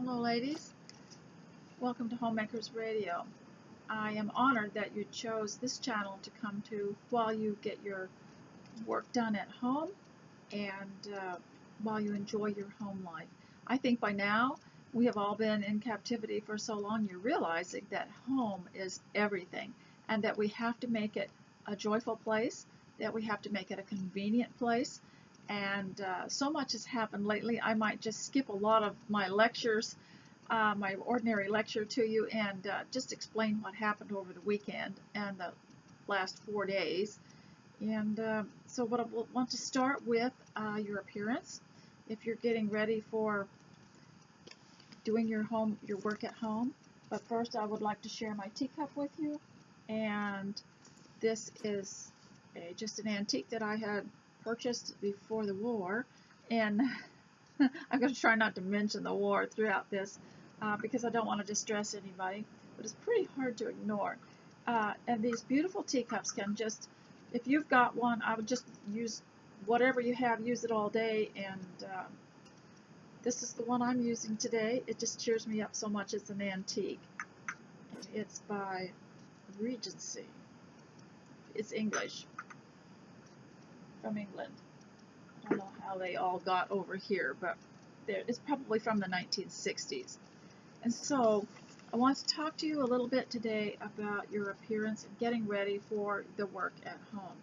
Hello ladies, welcome to Homemakers Radio. I am honored that you chose this channel to come to while you get your work done at home and while you enjoy your home life. I think by now we have all been in captivity for so long you're realizing that home is everything and that we have to make it a joyful place, that we have to make it a convenient place. And so much has happened lately. I might just skip a lot of my lectures, my ordinary lecture to you, and just explain what happened over the weekend and the last 4 days. And so what I want to start with your appearance. If you're getting ready for doing your work at home. But first I would like to share my teacup with you. And this is just an antique that I had purchased before the war, and I'm going to try not to mention the war throughout this because I don't want to distress anybody, but it's pretty hard to ignore. And these beautiful teacups can just, if you've got one, I would just use whatever you have, use it all day, and this is the one I'm using today. It just cheers me up so much. It's an antique. It's by Regency. It's English. From England. I don't know how they all got over here, but it's probably from the 1960s. And so I want to talk to you a little bit today about your appearance and getting ready for the work at home.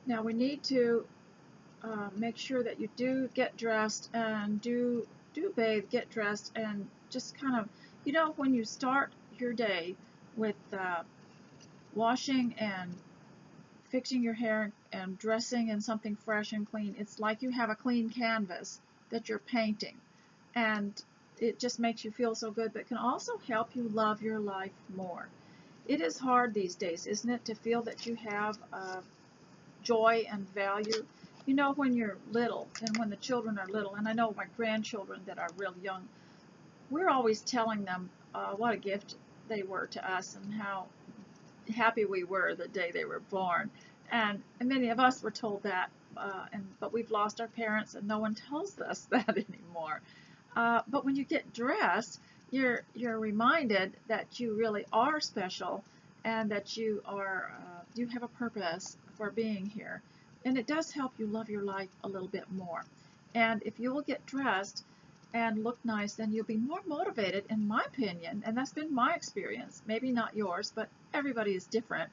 Now we need to make sure that you do get dressed and do bathe, get dressed, and just kind of, you know, when you start your day with washing and fixing your hair and dressing in something fresh and clean, it's like you have a clean canvas that you're painting, and it just makes you feel so good, but can also help you love your life more. It is hard these days, isn't it, to feel that you have joy and value. You know, when you're little and when the children are little, and I know my grandchildren that are real young, we're always telling them what a gift they were to us and how happy we were the day they were born, and many of us were told that, but we've lost our parents and no one tells us that anymore. But when you get dressed, you're reminded that you really are special and that you have a purpose for being here, and it does help you love your life a little bit more. And if you will get dressed and look nice, then you'll be more motivated, in my opinion, and that's been my experience, maybe not yours, but everybody is different,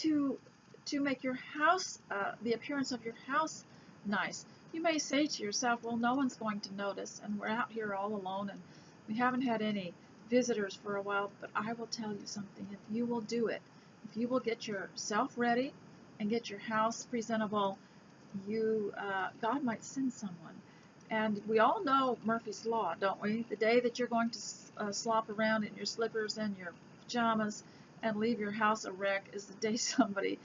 to make your house, the appearance of your house, nice. You may say to yourself, well, no one's going to notice, and we're out here all alone, and we haven't had any visitors for a while, but I will tell you something. If you will do it, if you will get yourself ready and get your house presentable, God might send someone. And we all know Murphy's Law, don't we? The day that you're going to slop around in your slippers and your pajamas and leave your house a wreck is the day somebody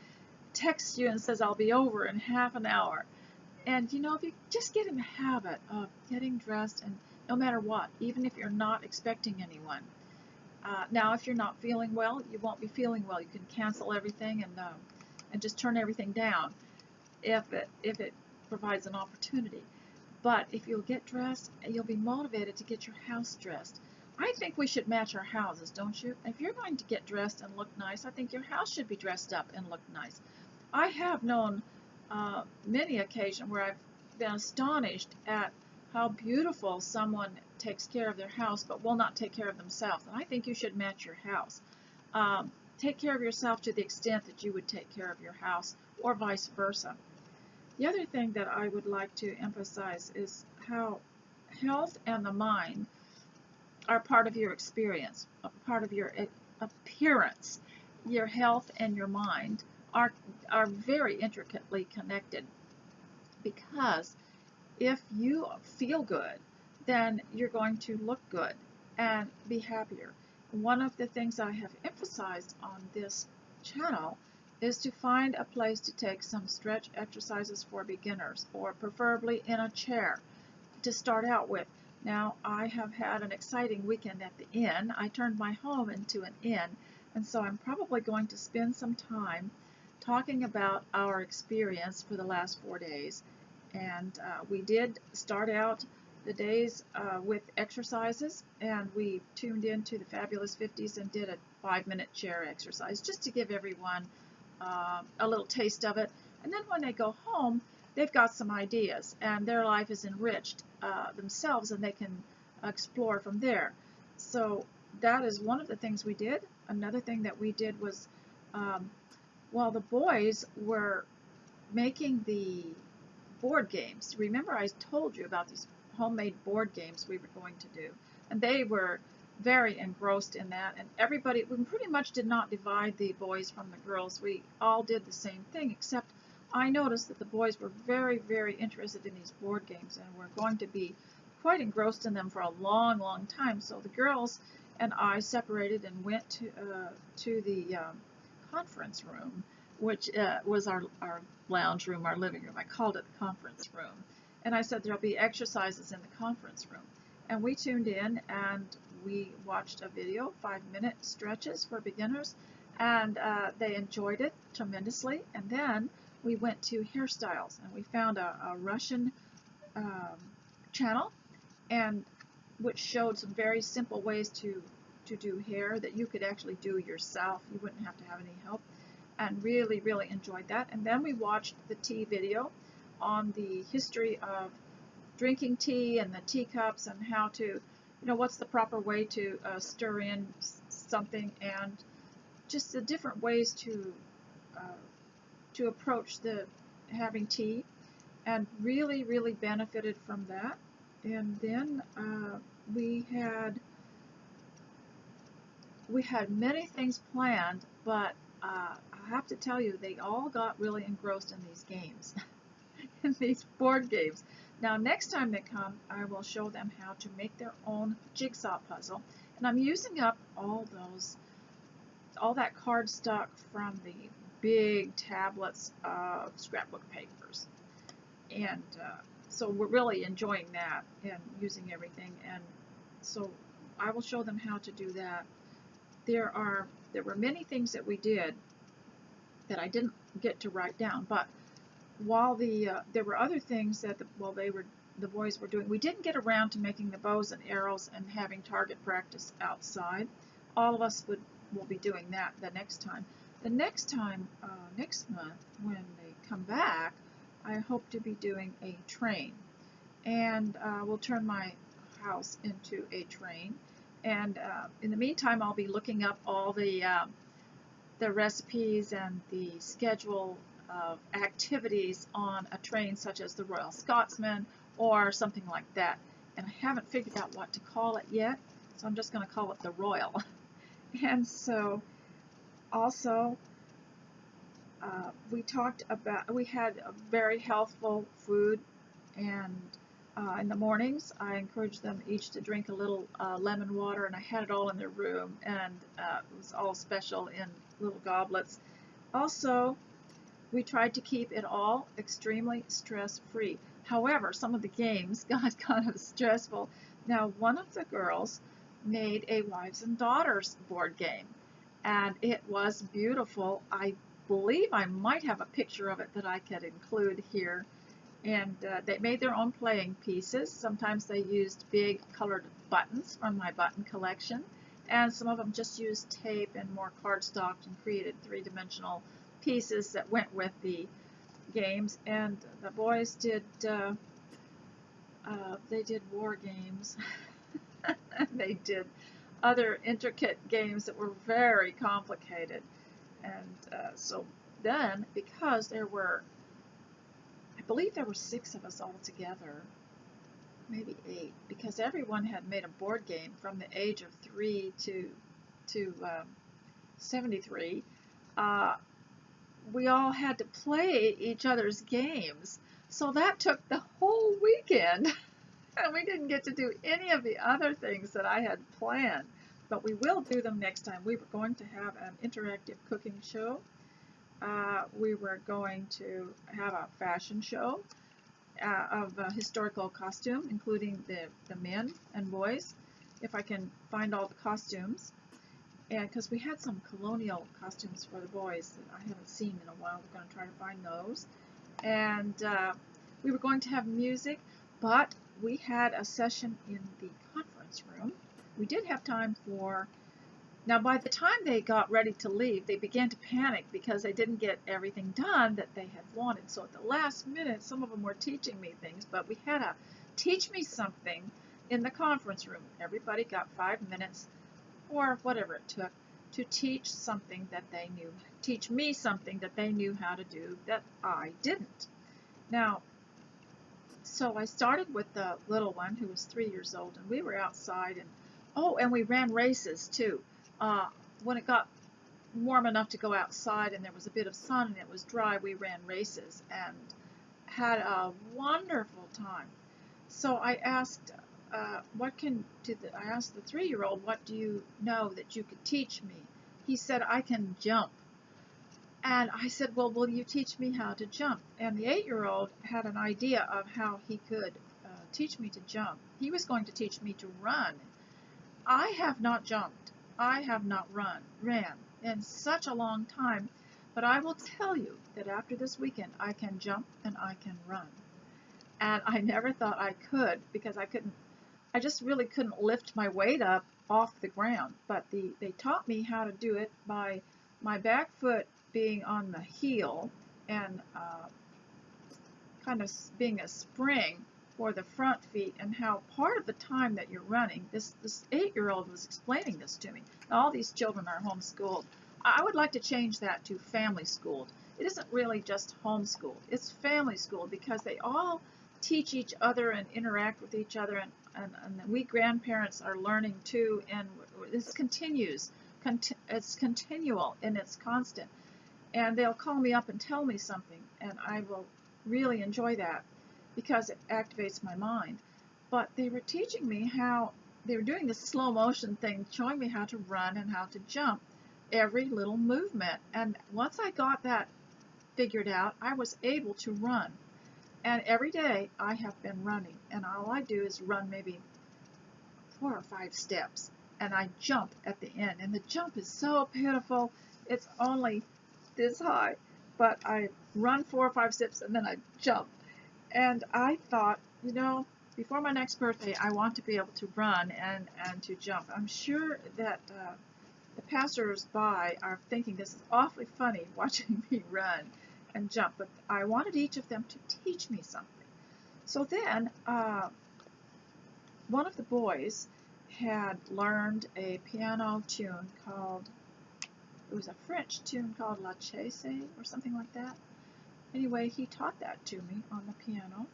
texts you and says, I'll be over in half an hour. And you know, if you just get in the habit of getting dressed, and no matter what, even if you're not expecting anyone. Now, if you're not feeling well, you won't be feeling well. You can cancel everything and just turn everything down if it provides an opportunity. But if you'll get dressed, you'll be motivated to get your house dressed. I think we should match our houses, don't you? If you're going to get dressed and look nice, I think your house should be dressed up and look nice. I have known many occasions where I've been astonished at how beautiful someone takes care of their house but will not take care of themselves. And I think you should match your house. Take care of yourself to the extent that you would take care of your house, or vice versa. The other thing that I would like to emphasize is how health and the mind are part of your experience, a part of your appearance. Your health and your mind are very intricately connected, because if you feel good, then you're going to look good and be happier. One of the things I have emphasized on this channel is to find a place to take some stretch exercises for beginners, or preferably in a chair to start out with. Now, I have had an exciting weekend at the inn. I turned my home into an inn, and so I'm probably going to spend some time talking about our experience for the last 4 days. And we did start out the days with exercises, and we tuned into the Fabulous 50s and did a 5-minute chair exercise just to give everyone a little taste of it. And then when they go home, they've got some ideas, and their life is enriched themselves, and they can explore from there. So that is one of the things we did. Another thing that we did was while the boys were making the board games, remember I told you about these homemade board games we were going to do, and they were very engrossed in that, and everybody, we pretty much did not divide the boys from the girls. We all did the same thing, except I noticed that the boys were very, very interested in these board games and were going to be quite engrossed in them for a long, long time. So the girls and I separated and went to the conference room, which was our lounge room, our living room. I called it the conference room. And I said there'll be exercises in the conference room. And we tuned in and we watched a video, 5-minute stretches for beginners, and they enjoyed it tremendously. And then we went to hairstyles, and we found a Russian channel, and which showed some very simple ways to do hair that you could actually do yourself. You wouldn't have to have any help, and really, really enjoyed that. And then we watched the tea video on the history of drinking tea and the teacups and how to, what's the proper way to stir in something, and just the different ways to approach the having tea, and really, really benefited from that. And then we had many things planned, but I have to tell you, they all got really engrossed in these games, in these board games. Now, next time they come, I will show them how to make their own jigsaw puzzle, and I'm using up all that cardstock from the big tablets of scrapbook papers, and so we're really enjoying that and using everything. And so I will show them how to do that. There were many things that we did that I didn't get to write down, but while there were other things that the boys were doing, we didn't get around to making the bows and arrows and having target practice outside. All of us will be doing that the next time. The next time, next month, when they come back, I hope to be doing a train, and we'll turn my house into a train. And in the meantime, I'll be looking up all the recipes and the schedule of activities on a train, such as the Royal Scotsman or something like that. And I haven't figured out what to call it yet, so I'm just going to call it the Royal. And so also, we had a very healthful food, and in the mornings I encouraged them each to drink a little lemon water, and I had it all in their room, and it was all special in little goblets. Also, we tried to keep it all extremely stress-free. However, some of the games got kind of stressful. Now, one of the girls made a wives and daughters board game, and it was beautiful. I believe I might have a picture of it that I could include here. And they made their own playing pieces. Sometimes they used big colored buttons from my button collection, and some of them just used tape and more cardstock and created three-dimensional pieces that went with the games. And the boys did they did war games. They did other intricate games that were very complicated. And so then, because I believe there were 6 of us all together, maybe 8, because everyone had made a board game from the age of 3 to 73. We all had to play each other's games, so that took the whole weekend, and we didn't get to do any of the other things that I had planned, but we will do them next time. We were going to have an interactive cooking show. We were going to have a fashion show of historical costume, including the men and boys, if I can find all the costumes. And because we had some colonial costumes for the boys that I haven't seen in a while, we're going to try to find those. And we were going to have music, but we had a session in the conference room. We did have time for, now by the time they got ready to leave, they began to panic because they didn't get everything done that they had wanted. So at the last minute, some of them were teaching me things, but we had a teach me something in the conference room. Everybody got 5 minutes or whatever it took to teach something that they knew, teach me something that they knew how to do that I didn't. Now, so I started with the little one who was 3 years old, and we were outside, and oh, and we ran races too. When it got warm enough to go outside and there was a bit of sun and it was dry, we ran races and had a wonderful time. So I asked, I asked the 3-year-old, what do you know that you could teach me? He said, I can jump. And I said, well, will you teach me how to jump? And the 8-year-old had an idea of how he could teach me to jump. He was going to teach me to run. I have not jumped. I have not ran in such a long time, but I will tell you that after this weekend, I can jump and I can run. And I never thought I could because I just really couldn't lift my weight up off the ground. But they taught me how to do it by my back foot being on the heel and kind of being a spring for the front feet, and how part of the time that you're running, this 8-year-old was explaining this to me. All these children are homeschooled. I would like to change that to family schooled. It isn't really just homeschooled, it's family schooled because they all teach each other and interact with each other, and we grandparents are learning too, and this continues. It's continual and it's constant. And they'll call me up and tell me something, and I will really enjoy that because it activates my mind. But they were teaching me how, they were doing this slow motion thing, showing me how to run and how to jump, every little movement. And once I got that figured out, I was able to run. And every day I have been running, and all I do is run maybe 4 or 5 steps, and I jump at the end. And the jump is so pitiful. It's only this high, but I run 4 or 5 steps and then I jump. And I thought, before my next birthday, I want to be able to run and to jump. I'm sure that the passers-by are thinking this is awfully funny, watching me run and jump, but I wanted each of them to teach me something. So then one of the boys had learned a piano tune called, it was a French tune called La Chaise or something like that. Anyway, he taught that to me on the piano,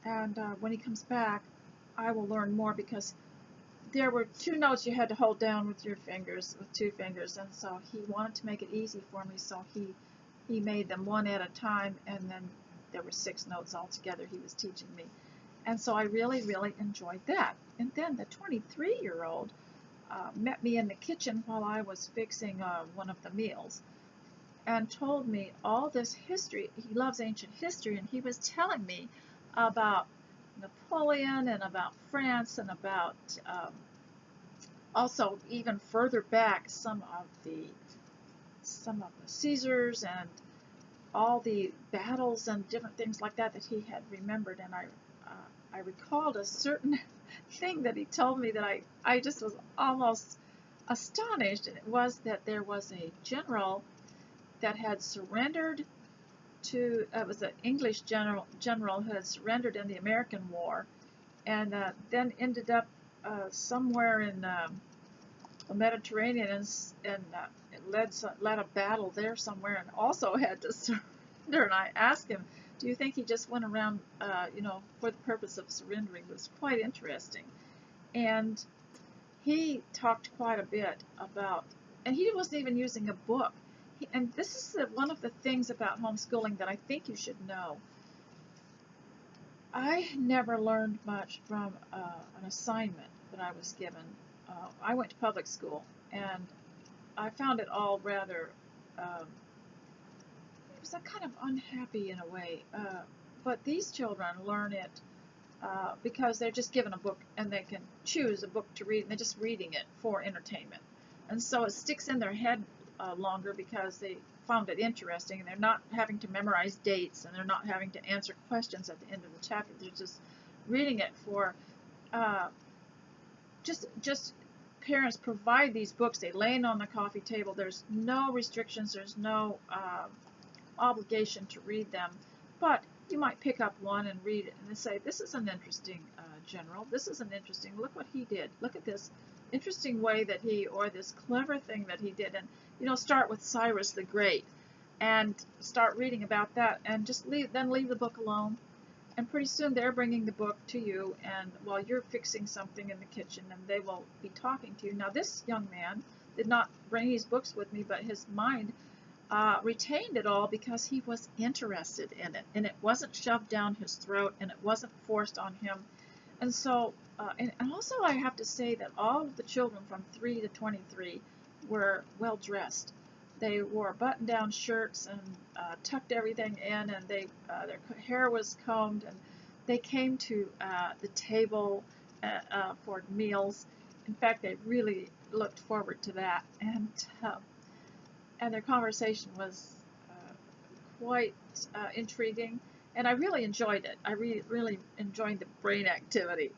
and when he comes back, I will learn more because there were 2 notes you had to hold down with your fingers, with 2 fingers, and so he wanted to make it easy for me, so he made them one at a time, and then there were 6 notes altogether he was teaching me. And so I really, really enjoyed that. And then the 23-year-old met me in the kitchen while I was fixing one of the meals and told me all this history. He loves ancient history, and he was telling me about Napoleon and about France and about also even further back some of the Caesars and all the battles and different things like that he had remembered. And I recalled a certain thing that he told me that I just was almost astonished, and it was that there was a general that had surrendered to, it was an English general who had surrendered in the American War, and then ended up somewhere in the Mediterranean, and it led a battle there somewhere, and also had to surrender. And I asked him, do you think he just went around, for the purpose of surrendering? It was quite interesting. And he talked quite a bit about, and he wasn't even using a book. And this is one of the things about homeschooling that I think you should know. I never learned much from an assignment that I was given. I went to public school, and I found it all rather, it was kind of unhappy in a way. But these children learn it because they're just given a book, and they can choose a book to read, and they're just reading it for entertainment. And so it sticks in their head longer because they found it interesting, and they're not having to memorize dates, and they're not having to answer questions at the end of the chapter. They're just reading it for uh, just parents provide these books. They lay it on the coffee table. There's no restrictions. There's no obligation to read them, but you might pick up one and read it and say, this is an interesting general. This is an interesting, look what he did. Look at this interesting way that he, or this clever thing that he did. And, start with Cyrus the Great and start reading about that, and just leave the book alone. And pretty soon they're bringing the book to you, and while you're fixing something in the kitchen, and they will be talking to you. Now, this young man did not bring his books with me, but his mind retained it all because he was interested in it, and it wasn't shoved down his throat, and it wasn't forced on him. And so, and also I have to say that all of the children from 3 to 23 were well dressed. They wore button-down shirts and tucked everything in, and their hair was combed, and they came to the table for meals. In fact, they really looked forward to that, and their conversation was quite intriguing, and I really enjoyed it. I really enjoyed the brain activity.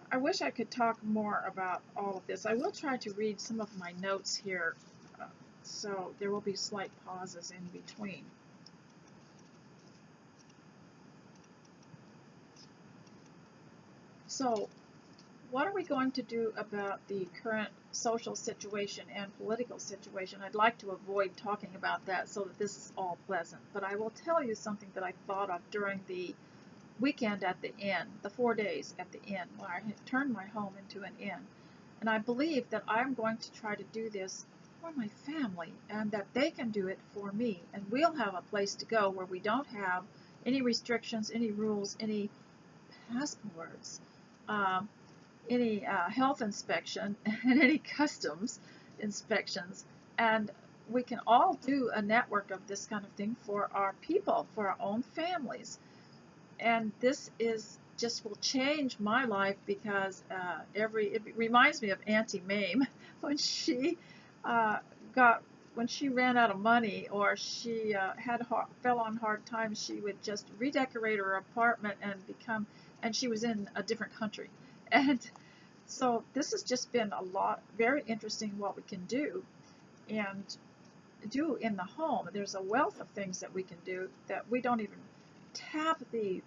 I wish I could talk more about all of this. I will try to read some of my notes here, so there will be slight pauses in between. So, what are we going to do about the current social situation and political situation? I'd like to avoid talking about that so that this is all pleasant, but I will tell you something that I thought of during the weekend at the inn, the 4 days at the inn, where I had turned my home into an inn. And I believe that I'm going to try to do this for my family, and that they can do it for me, and we'll have a place to go where we don't have any restrictions, any rules, any passports, any health inspection, and any customs inspections, and we can all do a network of this kind of thing for our people, for our own families. And this is just will change my life, because it reminds me of Auntie Mame when she when she ran out of money, or she fell on hard times. She would just redecorate her apartment and she was in a different country. And so this has just been very interesting what we can do and do in the home. There's a wealth of things that we can do that we don't even tap the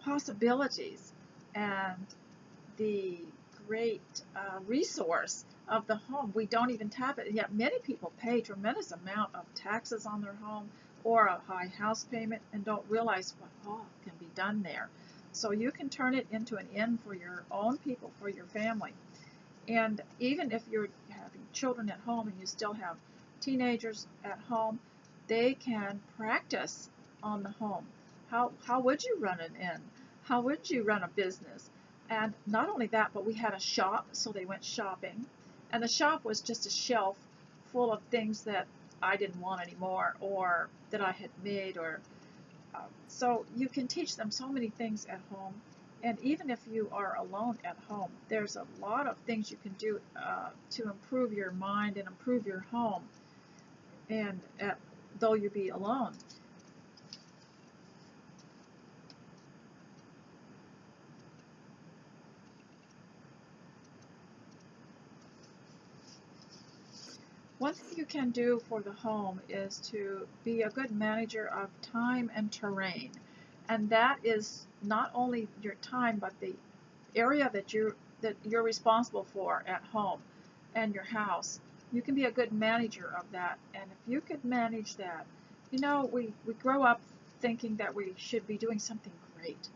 possibilities and the great resource of the home. We don't even tap it, and yet many people pay a tremendous amount of taxes on their home or a high house payment and don't realize what all can be done there. So you can turn it into an inn for your own people, for your family. And even if you're having children at home and you still have teenagers at home, they can practice on the home. How would you run an inn? How would you run a business? And not only that, but we had a shop, so they went shopping. And the shop was just a shelf full of things that I didn't want anymore, or that I had made, or so you can teach them so many things at home. And even if you are alone at home, there's a lot of things you can do to improve your mind and improve your home, and though you be alone. One thing you can do for the home is to be a good manager of time and terrain. And that is not only your time, but the area that you're responsible for at home and your house. You can be a good manager of that. And if you could manage that, we grow up thinking that we should be doing something great.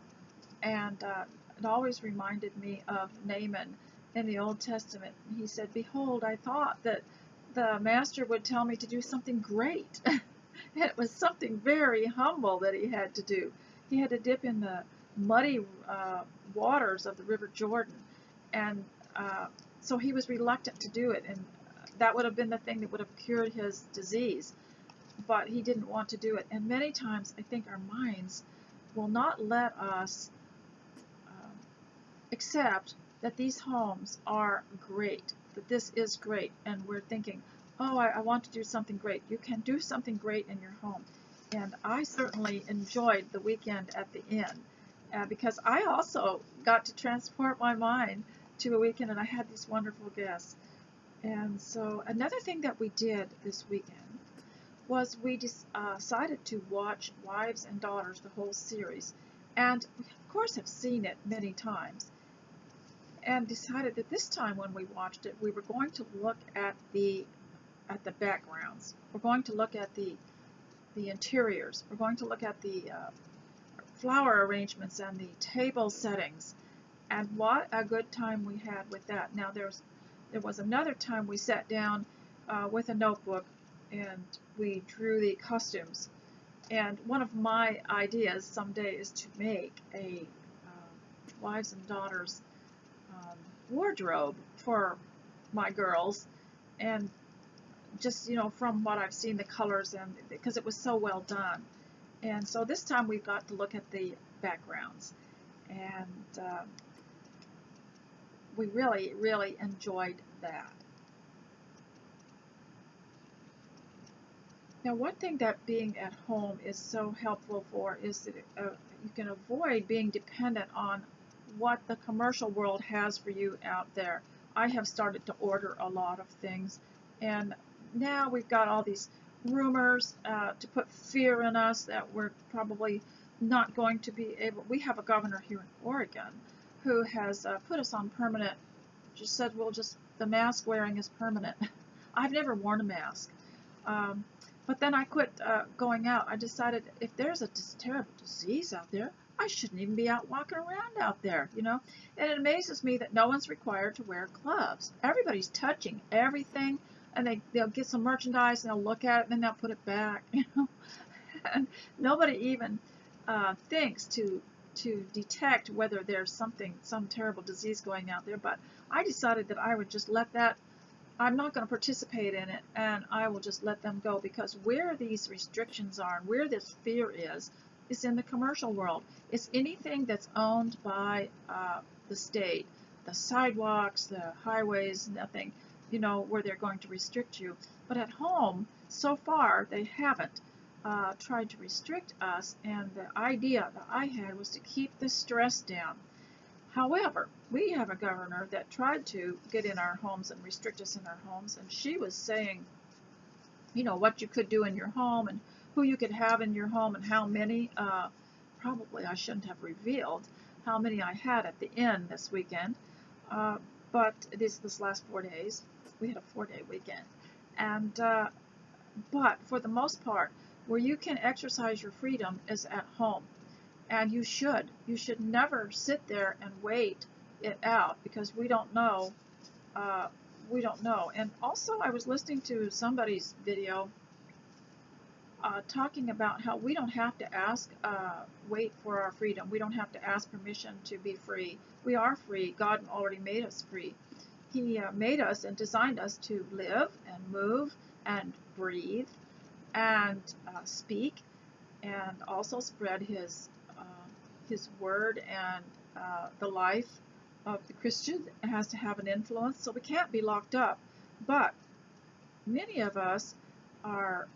And it always reminded me of Naaman in the Old Testament. He said, "Behold, I thought that the master would tell me to do something great." It was something very humble that he had to do. He had to dip in the muddy waters of the River Jordan, and so he was reluctant to do it, and that would have been the thing that would have cured his disease, but he didn't want to do it. And many times I think our minds will not let us accept that these homes are great, that this is great, and we're thinking, oh, I want to do something great. You can do something great in your home. And I certainly enjoyed the weekend at the inn because I also got to transport my mind to a weekend, and I had these wonderful guests. And so another thing that we did this weekend was we decided to watch Wives and Daughters, the whole series. And we, of course, have seen it many times. And decided that this time when we watched it, we were going to look at the backgrounds. We're going to look at the interiors. We're going to look at the flower arrangements and the table settings. And what a good time we had with that. Now there was another time we sat down with a notebook and we drew the costumes. And one of my ideas someday is to make a Wives and Daughters wardrobe for my girls, and just, from what I've seen, the colors, and because it was so well done. And so this time we got to look at the backgrounds, and we really, really enjoyed that. Now, one thing that being at home is so helpful for is that you can avoid being dependent on what the commercial world has for you out there. I have started to order a lot of things, and now we've got all these rumors to put fear in us that we're probably not going to be able. We have a governor here in Oregon who has put us on permanent, just said, well, just the mask wearing is permanent. I've never worn a mask. But then I quit going out. I decided if there's a terrible disease out there, I shouldn't even be out walking around out there, And it amazes me that no one's required to wear gloves. Everybody's touching everything, and they'll get some merchandise and they'll look at it and then they'll put it back, And nobody even thinks to detect whether there's some terrible disease going out there. But I decided that I would just let that. I'm not going to participate in it, and I will just let them go, because where these restrictions are and where this fear is in the commercial world. It's anything that's owned by the state, the sidewalks, the highways, nothing, where they're going to restrict you. But at home, so far, they haven't tried to restrict us, and the idea that I had was to keep the stress down. However, we have a governor that tried to get in our homes and restrict us in our homes, and she was saying, what you could do in your home and who you could have in your home and how many. Probably I shouldn't have revealed how many I had at the inn this weekend, but this last 4 days. We had a 4-day weekend, and but for the most part, where you can exercise your freedom is at home. And you should never sit there and wait it out, because we don't know. And also, I was listening to somebody's video talking about how we don't have to wait for our freedom. We don't have to ask permission to be free. We are free. God already made us free. He made us and designed us to live and move and breathe and speak, and also spread His word, and the life of the Christian has to have an influence, so we can't be locked up. But many of us are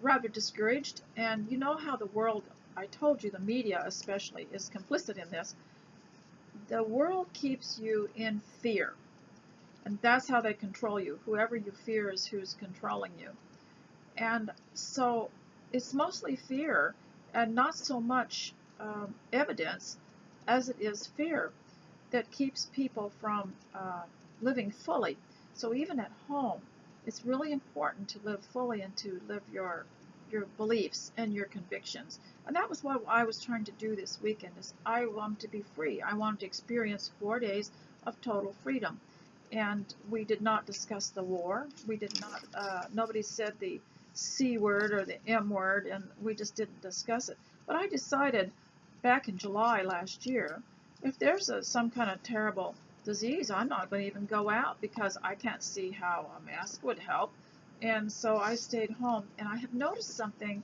rather discouraged, and you know how the world, I told you, the media especially, is complicit in this. The world keeps you in fear, and that's how they control you. Whoever you fear is who's controlling you. And so it's mostly fear, and not so much evidence as it is fear, that keeps people from living fully. So even at home, it's really important to live fully and to live your beliefs and your convictions. And that was what I was trying to do this weekend. Is I wanted to be free. I wanted to experience 4 days of total freedom. And we did not discuss the war. We did not. Nobody said the C word or the M word, and we just didn't discuss it. But I decided back in July last year, if there's some kind of terrible disease, I'm not going to even go out, because I can't see how a mask would help. And so I stayed home. And I have noticed something,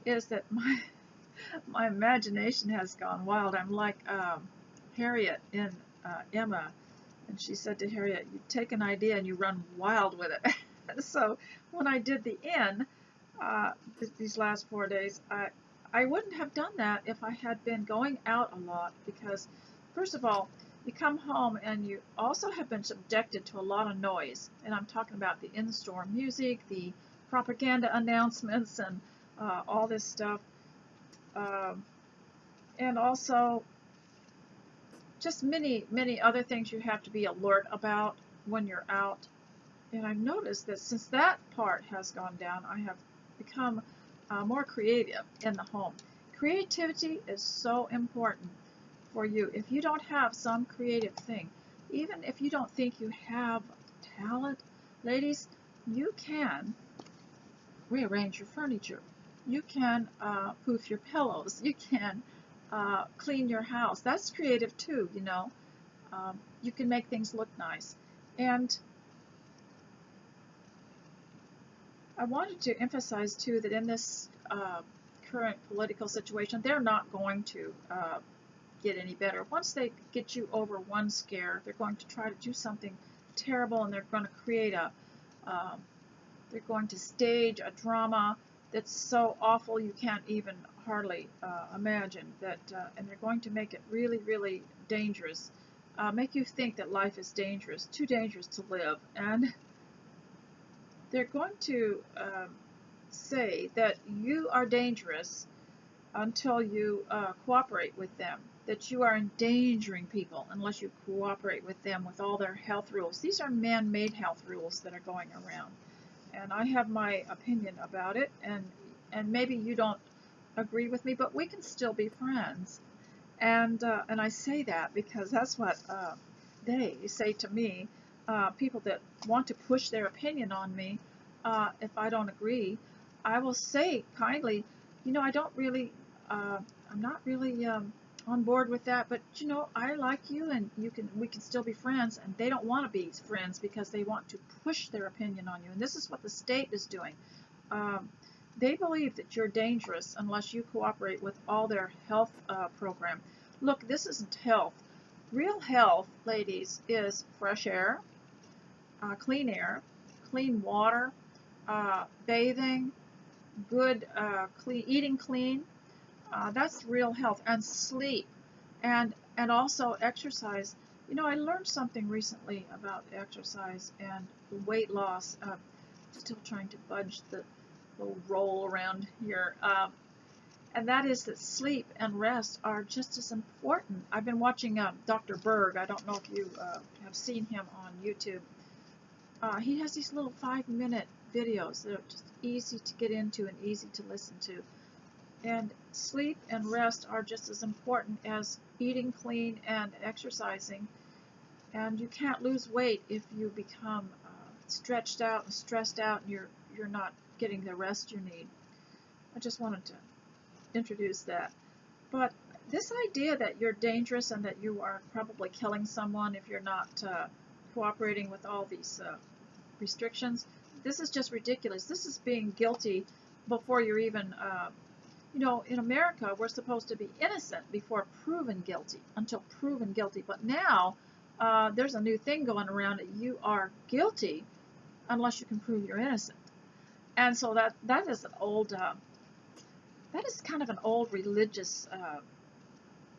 is that my imagination has gone wild. I'm like Harriet in Emma, and she said to Harriet, you take an idea and you run wild with it. So when I did the inn, these last 4 days. I wouldn't have done that if I had been going out a lot, because first of all, you come home and you also have been subjected to a lot of noise, and I'm talking about the in-store music, the propaganda announcements, and all this stuff, um, and also just many other things you have to be alert about when you're out. And I've noticed that since that part has gone down, I have become more creative in the home. Creativity is so important for you. If you don't have some creative thing, even if you don't think you have talent, ladies, you can rearrange your furniture. You can poof your pillows. You can clean your house. That's creative too, you know. You can make things look nice. And I wanted to emphasize too that in this current political situation, they're not going to get any better. Once they get you over one scare, they're going to try to do something terrible, and they're going to create they're going to stage a drama that's so awful you can't even hardly imagine that, and they're going to make it really dangerous, make you think that life is dangerous, too dangerous to live, and they're going to say that you are dangerous until you cooperate with them, that you are endangering people unless you cooperate with them with all their health rules. These are man-made health rules that are going around, and I have my opinion about it, and maybe you don't agree with me, but we can still be friends. And I say that because that's what they say to me. People that want to push their opinion on me, if I don't agree, I will say kindly, you know, I don't really, I'm not really on board with that, but you know, I like you, and we can still be friends. And they don't want to be friends because they want to push their opinion on you, and this is what the state is doing. They believe that you're dangerous unless you cooperate with all their health program. Look, this isn't health. Real health, ladies, is fresh air, clean water, bathing, good eating clean. That's real health, and sleep, and also exercise. You know, I learned something recently about exercise and weight loss. Still trying to budge the little roll around here. And that is that sleep and rest are just as important. I've been watching Dr. Berg. I don't know if you have seen him on YouTube. He has these little 5-minute videos that are just easy to get into and easy to listen to. And sleep and rest are just as important as eating clean and exercising. And you can't lose weight if you become stretched out and stressed out, and you're not getting the rest you need. I just wanted to introduce that. But this idea that you're dangerous and that you are probably killing someone if you're not cooperating with all these restrictions, this is just ridiculous. This is being guilty before you're even, you know, in America, we're supposed to be innocent before proven guilty, until proven guilty. But now, there's a new thing going around that you are guilty unless you can prove you're innocent. And so that is an old, that is kind of an old religious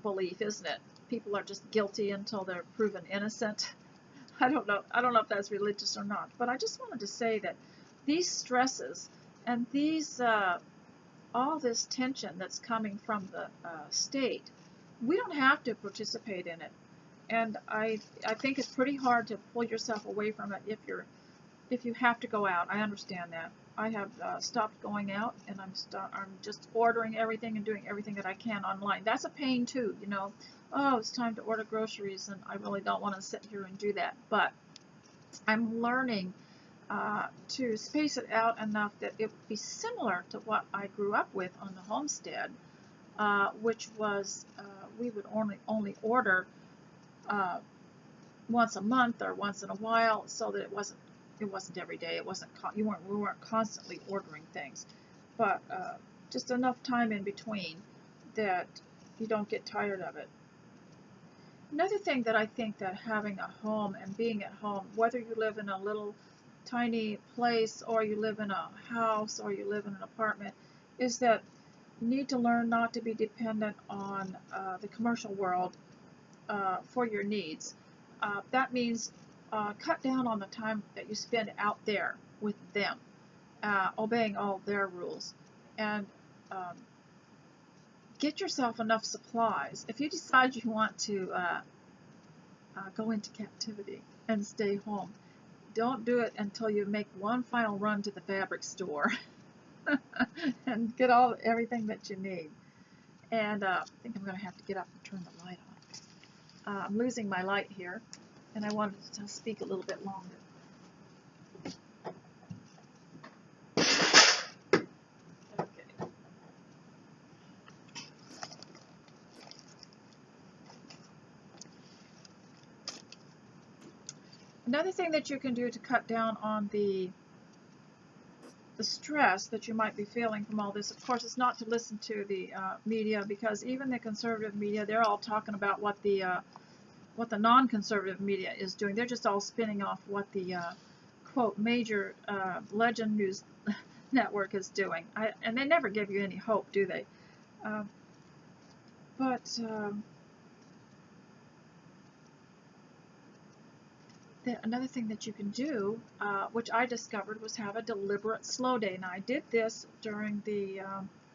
belief, isn't it? People are just guilty until they're proven innocent. I don't know if that's religious or not, but I just wanted to say that these stresses and these all this tension that's coming from the state, we don't have to participate in it. And I think it's pretty hard to pull yourself away from it if you have to go out. I understand that. I have stopped going out, and I'm just ordering everything and doing everything that I can online. That's a pain too, you know. Oh, it's time to order groceries, and I really don't want to sit here and do that. But I'm learning to space it out enough that it would be similar to what I grew up with on the homestead, which was we would only order once a month or once in a while, so that it wasn't every day. It wasn't we weren't constantly ordering things, but just enough time in between that you don't get tired of it. Another thing that I think that having a home and being at home, whether you live in a little tiny place, or you live in a house, or you live in an apartment, is that you need to learn not to be dependent on the commercial world for your needs. That means cut down on the time that you spend out there with them, obeying all their rules, and get yourself enough supplies. If you decide you want to go into captivity and stay home, don't do it until you make one final run to the fabric store and get everything that you need. And I think I'm going to have to get up and turn the light on. I'm losing my light here, and I wanted to speak a little bit longer. Okay. Another thing that you can do to cut down on the stress that you might be feeling from all this, of course, is not to listen to the media, because even the conservative media, they're all talking about what the non-conservative media is doing. They're just all spinning off what the quote major legend news network is doing, and they never give you any hope, do they? Another thing that you can do, which I discovered, was have a deliberate slow day. Now, I did this during the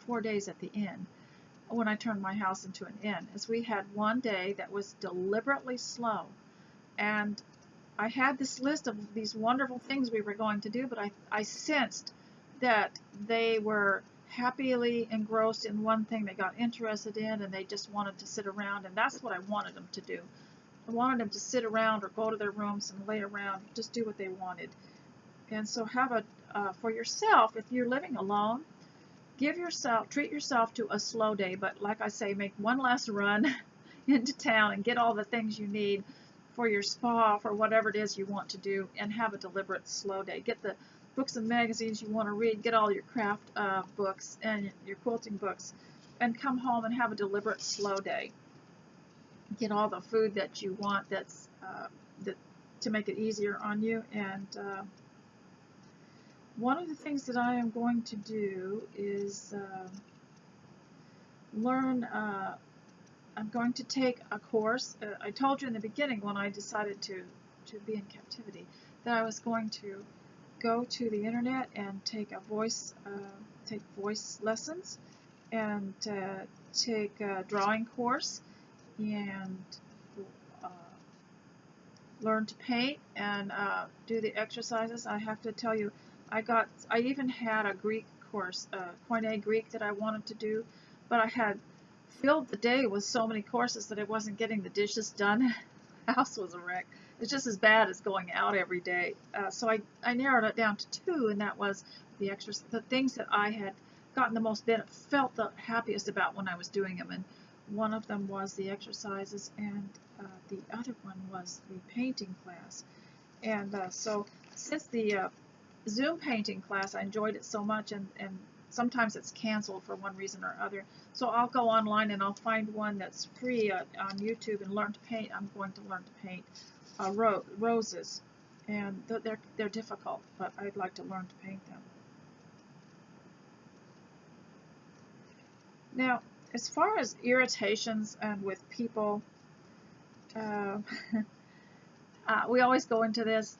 4 days at the inn, when I turned my house into an inn, is we had one day that was deliberately slow. And I had this list of these wonderful things we were going to do, but I sensed that they were happily engrossed in one thing they got interested in, and they just wanted to sit around, and that's what I wanted them to do. I wanted them to sit around or go to their rooms and lay around, just do what they wanted. And so have for yourself, if you're living alone, treat yourself to a slow day, but like I say, make one last run into town and get all the things you need for your spa, for whatever it is you want to do, and have a deliberate slow day. Get the books and magazines you want to read, get all your craft books and your quilting books, and come home and have a deliberate slow day. Get all the food that you want to make it easier on you. And one of the things that I am going to do is learn. I'm going to take a course. I told you in the beginning, when I decided to be in captivity, that I was going to go to the internet and take voice lessons, and take a drawing course, and learn to paint, and do the exercises. I have to tell you, I even had a Greek course, Koine Greek, that I wanted to do, but I had filled the day with so many courses that I wasn't getting the dishes done. The house was a wreck. It's just as bad as going out every day. So I narrowed it down to 2, and that was the things that I had gotten the most felt the happiest about when I was doing them. And one of them was the exercises, and the other one was the painting class. And so since the Zoom painting class, I enjoyed it so much, and sometimes it's canceled for one reason or other. So I'll go online and I'll find one that's free on YouTube and learn to paint. I'm going to learn to paint roses, and they're difficult, but I'd like to learn to paint them. Now, as far as irritations and with people, we always go into this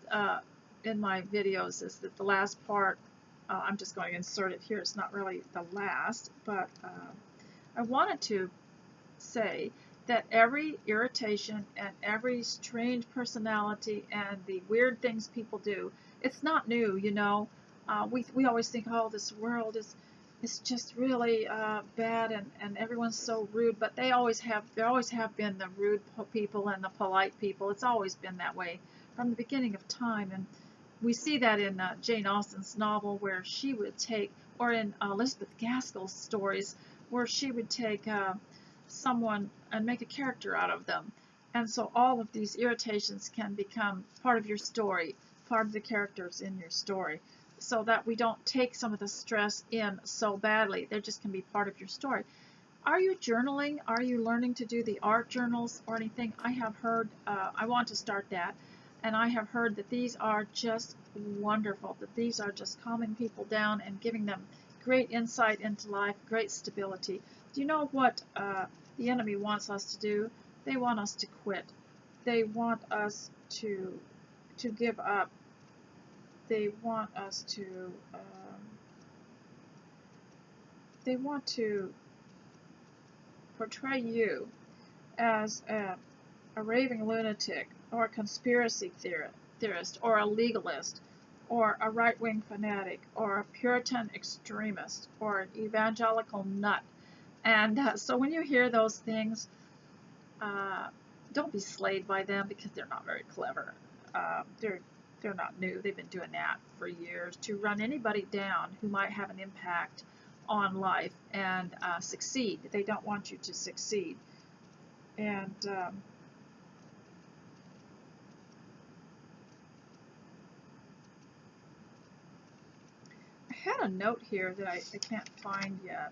in my videos, is that the last part, I'm just going to insert it here, it's not really the last, but I wanted to say that every irritation and every strange personality and the weird things people do, it's not new, you know. We always think, oh, this world is just really bad, and everyone's so rude, but there always have been the rude people and the polite people. It's always been that way from the beginning of time. And we see that in Jane Austen's novel, where she would take, or in Elizabeth Gaskell's stories, where she would take someone and make a character out of them. And so all of these irritations can become part of your story, part of the characters in your story, so that we don't take some of the stress in so badly. They just can be part of your story. Are you journaling? Are you learning to do the art journals or anything? I have heard, I want to start that. And I have heard that these are just wonderful, that these are just calming people down and giving them great insight into life, great stability. Do you know what the enemy wants us to do? They want us to quit. They want us to give up. They want us to they want to portray you as a raving lunatic or a conspiracy theorist or a legalist or a right-wing fanatic or a Puritan extremist or an evangelical nut. And so when you hear those things, don't be swayed by them, because they're not very clever. They're not new. They've been doing that for years to run anybody down who might have an impact on life and succeed. They don't want you to succeed. And I had a note here that I can't find yet.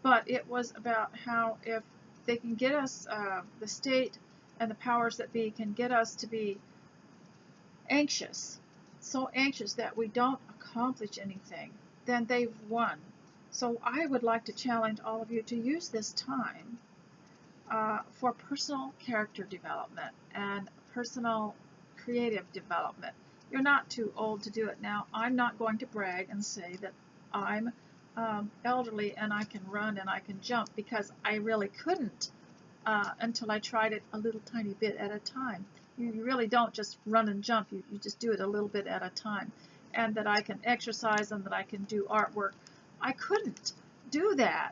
But it was about how if they can get us, the state and the powers that be can get us to be anxious, so anxious that we don't accomplish anything, then they've won. So I would like to challenge all of you to use this time for personal character development and personal creative development. You're not too old to do it now. I'm not going to brag and say that I'm elderly and I can run and I can jump, because I really couldn't until I tried it a little tiny bit at a time. You really don't just run and jump, you just do it a little bit at a time. And that I can exercise and that I can do artwork. I couldn't do that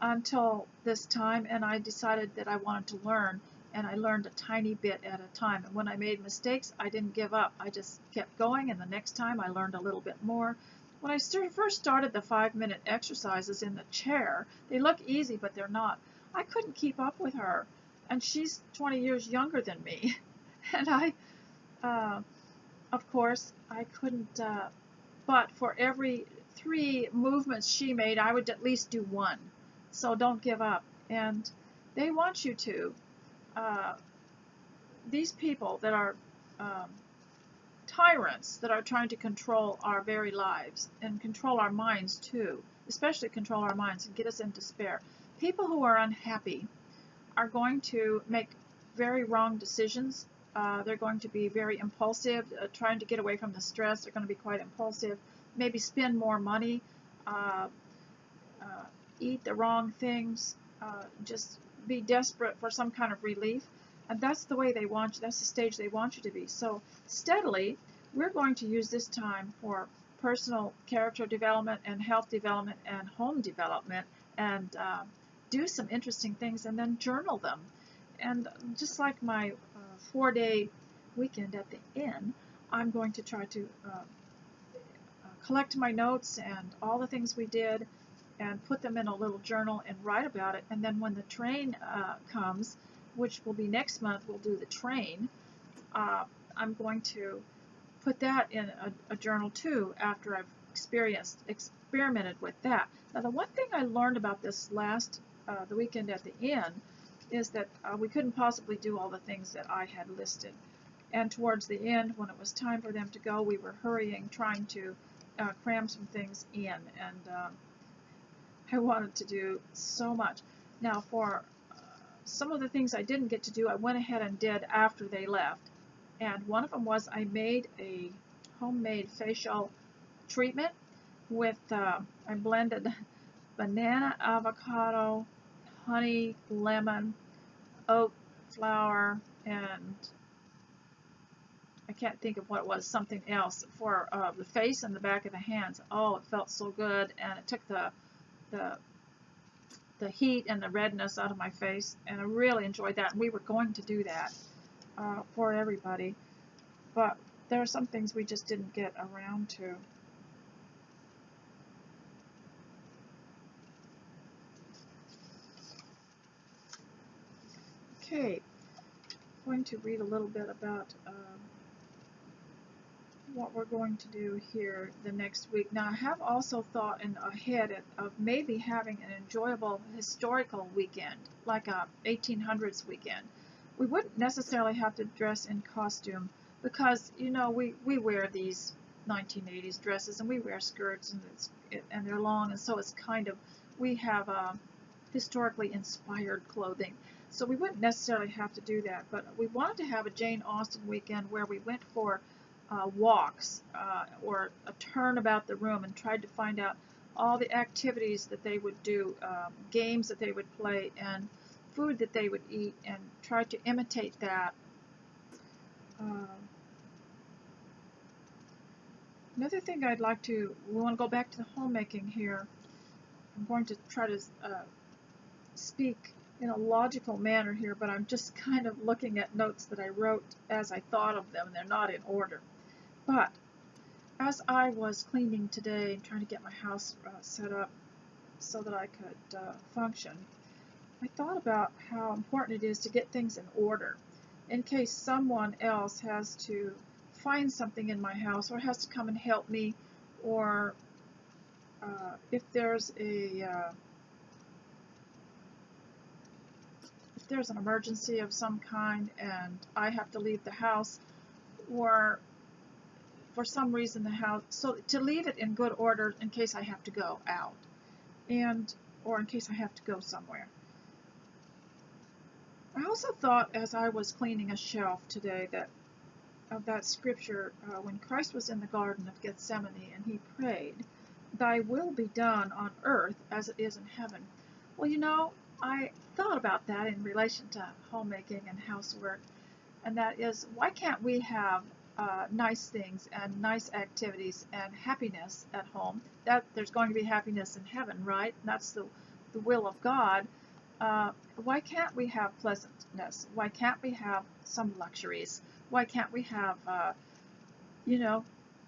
until this time, and I decided that I wanted to learn, and I learned a tiny bit at a time. And when I made mistakes, I didn't give up. I just kept going, and the next time I learned a little bit more. When I first started the 5-minute exercises in the chair, they look easy, but they're not. I couldn't keep up with her, and she's 20 years younger than me. And of course, I couldn't, but for every 3 movements she made, I would at least do 1. So don't give up. And they want you to. These people that are tyrants, that are trying to control our very lives and control our minds too, especially control our minds and get us in despair. People who are unhappy are going to make very wrong decisions. They're going to be very impulsive, trying to get away from the stress. They're going to be quite impulsive, maybe spend more money, eat the wrong things, just be desperate for some kind of relief. And that's the way they want you, that's the stage they want you to be. So steadily, we're going to use this time for personal character development and health development and home development, and do some interesting things, and then journal them. And just like my 4-day weekend at the inn, I'm going to try to collect my notes and all the things we did and put them in a little journal and write about it. And then when the train comes, which will be next month, we'll do the train, I'm going to put that in a journal too, after I've experimented with that. Now, the one thing I learned about this the weekend at the inn, is that we couldn't possibly do all the things that I had listed. And towards the end, when it was time for them to go, we were hurrying, trying to cram some things in, and I wanted to do so much. Now, for some of the things I didn't get to do, I went ahead and did after they left. And one of them was I made a homemade facial treatment with, I blended banana, avocado, honey, lemon, oat flour, and I can't think of what it was, something else for the face and the back of the hands. Oh, it felt so good, and it took the heat and the redness out of my face, and I really enjoyed that. And we were going to do that for everybody, but there are some things we just didn't get around to. Okay, I'm going to read a little bit about what we're going to do here the next week. Now, I have also thought ahead of maybe having an enjoyable historical weekend, like a 1800s weekend. We wouldn't necessarily have to dress in costume because, we wear these 1980s dresses and we wear skirts and they're long, and so it's kind of, we have historically inspired clothing. So we wouldn't necessarily have to do that, but we wanted to have a Jane Austen weekend where we went for walks or a turn about the room and tried to find out all the activities that they would do, games that they would play, and food that they would eat, and try to imitate that. Another thing we want to go back to the homemaking here. I'm going to try to speak in a logical manner here, but I'm just kind of looking at notes that I wrote as I thought of them, and they're not in order. But as I was cleaning today and trying to get my house set up so that I could function, I thought about how important it is to get things in order in case someone else has to find something in my house or has to come and help me, or if there's an emergency of some kind and I have to leave the house, or for some reason the house, so to leave it in good order in case I have to go out, or in case I have to go somewhere. I also thought as I was cleaning a shelf today of that scripture when Christ was in the Garden of Gethsemane and he prayed, "Thy will be done on earth as it is in heaven." Well, I thought about that in relation to homemaking and housework, and that is, why can't we have nice things and nice activities and happiness at home? That there's going to be happiness in heaven, right? And that's the will of God. Why can't we have pleasantness? Why can't we have some luxuries? Why can't we have,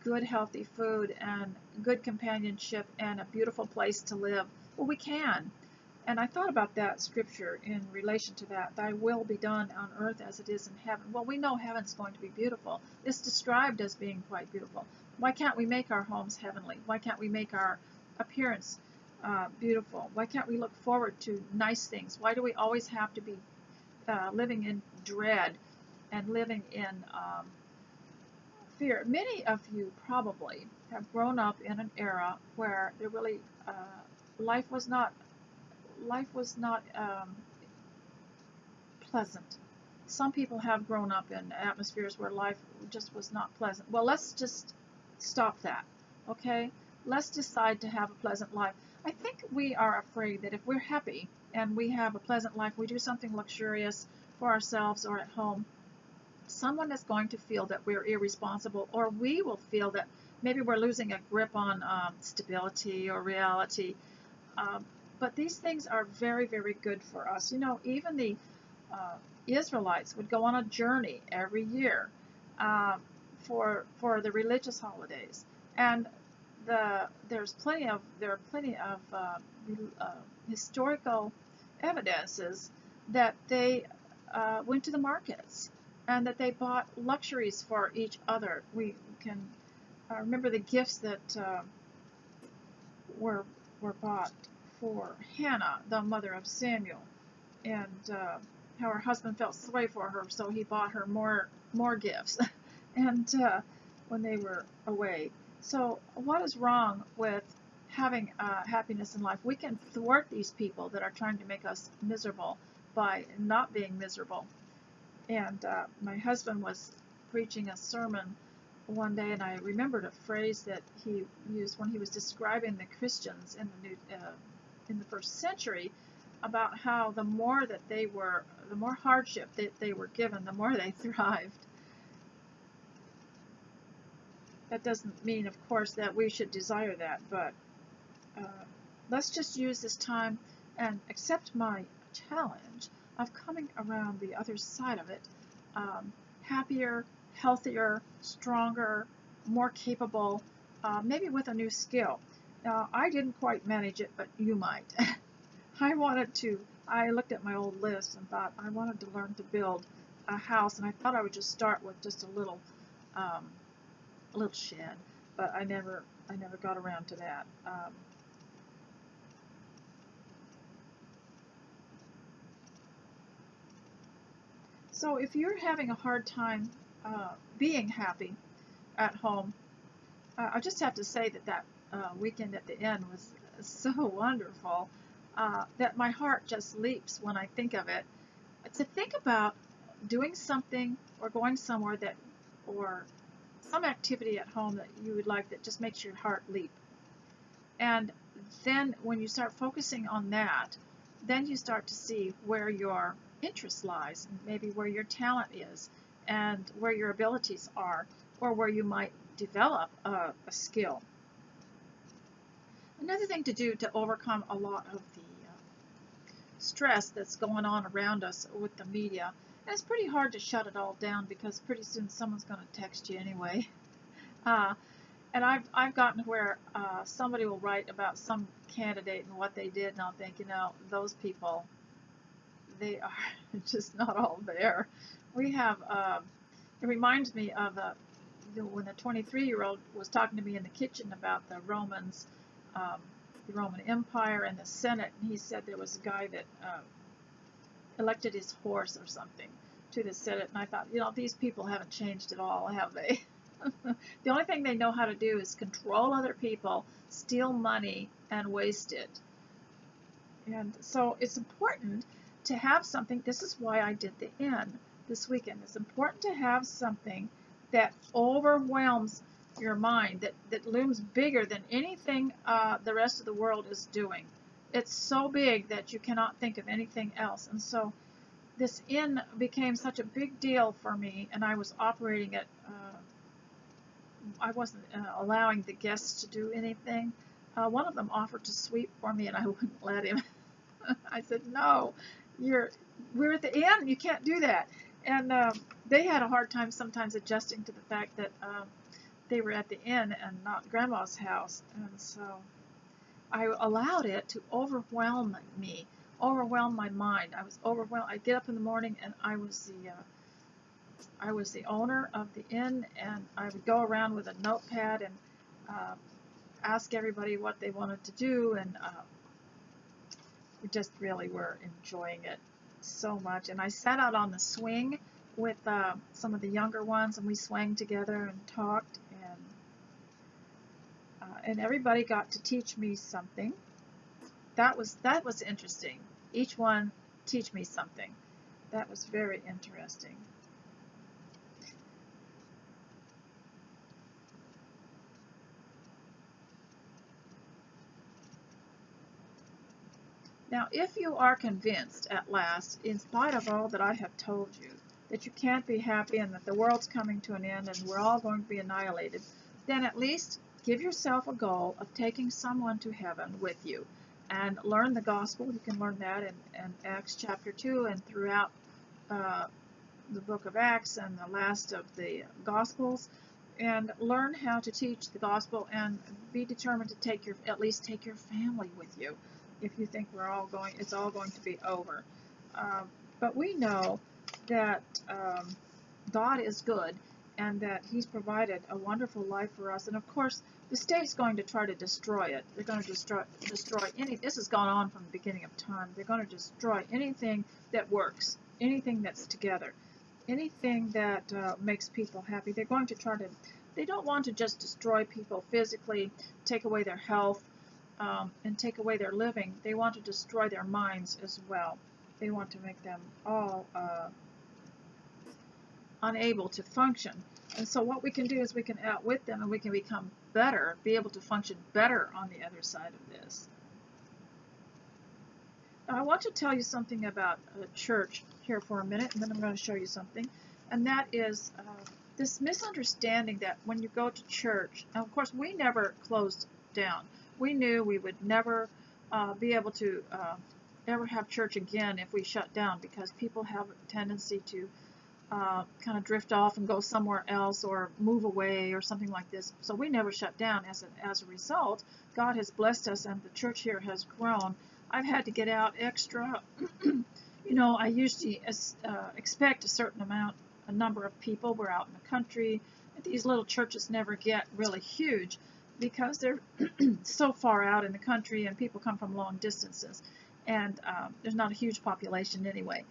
good healthy food and good companionship and a beautiful place to live? Well, we can. And I thought about that scripture in relation to that. Thy will be done on earth as it is in heaven. Well, we know heaven's going to be beautiful. It's described as being quite beautiful. Why can't we make our homes heavenly? Why can't we make our appearance beautiful? Why can't we look forward to nice things? Why do we always have to be living in dread and living in fear? Many of you probably have grown up in an era where there really life was not pleasant. Some people have grown up in atmospheres where life just was not pleasant. Well, let's just stop that, okay? Let's decide to have a pleasant life. I think we are afraid that if we're happy and we have a pleasant life, we do something luxurious for ourselves or at home, someone is going to feel that we're irresponsible, or we will feel that maybe we're losing a grip on stability or reality. But these things are very, very good for us. Even the Israelites would go on a journey every year for the religious holidays, and there are plenty of historical evidences that they went to the markets and that they bought luxuries for each other. We can remember the gifts that were bought for Hannah, the mother of Samuel, and how her husband felt sorry for her, so he bought her more gifts, and when they were away. So what is wrong with having happiness in life? We can thwart these people that are trying to make us miserable by not being miserable. And my husband was preaching a sermon one day, and I remembered a phrase that he used when he was describing the Christians in the first century, about how the more hardship that they were given, the more they thrived. That doesn't mean, of course, that we should desire that, but let's just use this time and accept my challenge of coming around the other side of it, happier, healthier, stronger, more capable, maybe with a new skill. Now, I didn't quite manage it, but you might. I looked at my old list and thought I wanted to learn to build a house, and I thought I would just start with just a little shed, but I never got around to that. So if you're having a hard time being happy at home, I just have to say that weekend at the inn was so wonderful that my heart just leaps when I think of it. To think about doing something or going somewhere or some activity at home that you would like that just makes your heart leap. And then when you start focusing on that, then you start to see where your interest lies, maybe where your talent is, and where your abilities are, or where you might develop a skill. Another thing to do to overcome a lot of the stress that's going on around us with the media, and it's pretty hard to shut it all down because pretty soon someone's going to text you anyway. And I've gotten where somebody will write about some candidate and what they did, and I'll think, those people, they are just not all there. We have, it reminds me of when the 23-year-old was talking to me in the kitchen about the Romans, the Roman Empire and the Senate, and he said there was a guy that elected his horse or something to the Senate, and I thought, these people haven't changed at all, have they? The only thing they know how to do is control other people, steal money, and waste it. And so it's important to have something. This is why I did the inn this weekend. It's important to have something that overwhelms your mind, that looms bigger than anything the rest of the world is doing. It's so big that you cannot think of anything else. And so this inn became such a big deal for me, and I was operating it. I wasn't allowing the guests to do anything. One of them offered to sweep for me, and I wouldn't let him. I said, no, we're at the inn, you can't do that. And they had a hard time sometimes adjusting to the fact that they were at the inn and not Grandma's house. And so I allowed it to overwhelm me, overwhelm my mind. I was overwhelmed. I'd get up in the morning, and I was the owner of the inn, and I would go around with a notepad and ask everybody what they wanted to do, and we just really were enjoying it so much. And I sat out on the swing with some of the younger ones, and we swang together and talked, and everybody got to teach me something. That was interesting. Each one teach me something. That was very interesting. Now, if you are convinced at last, in spite of all that I have told you, that you can't be happy and that the world's coming to an end and we're all going to be annihilated, then at least give yourself a goal of taking someone to heaven with you and learn the gospel. You can learn that in Acts chapter 2 and throughout the book of Acts and the last of the Gospels, and learn how to teach the gospel and be determined to at least take your family with you. If you think it's all going to be over. But we know that God is good and that He's provided a wonderful life for us. And of course, the state's going to try to destroy it. They're going to destroy this has gone on from the beginning of time. They're going to destroy anything that works, anything that's together, anything that makes people happy. They're going to they don't want to just destroy people physically, take away their health, and take away their living. They want to destroy their minds as well. They want to make them all unable to function. And so what we can do is we can outwit them, and we can become better, be able to function better on the other side of this. Now, I want to tell you something about church here for a minute, and then I'm going to show you something. And that is this misunderstanding that when you go to church, and of course we never closed down. We knew we would never be able to ever have church again if we shut down, because people have a tendency to kind of drift off and go somewhere else or move away or something like this. So we never shut down. As a result, God has blessed us, and the church here has grown. I've had to get out extra. I usually expect a number of people. We're out in the country, These little churches never get really huge because they're so far out in the country and people come from long distances, and there's not a huge population anyway.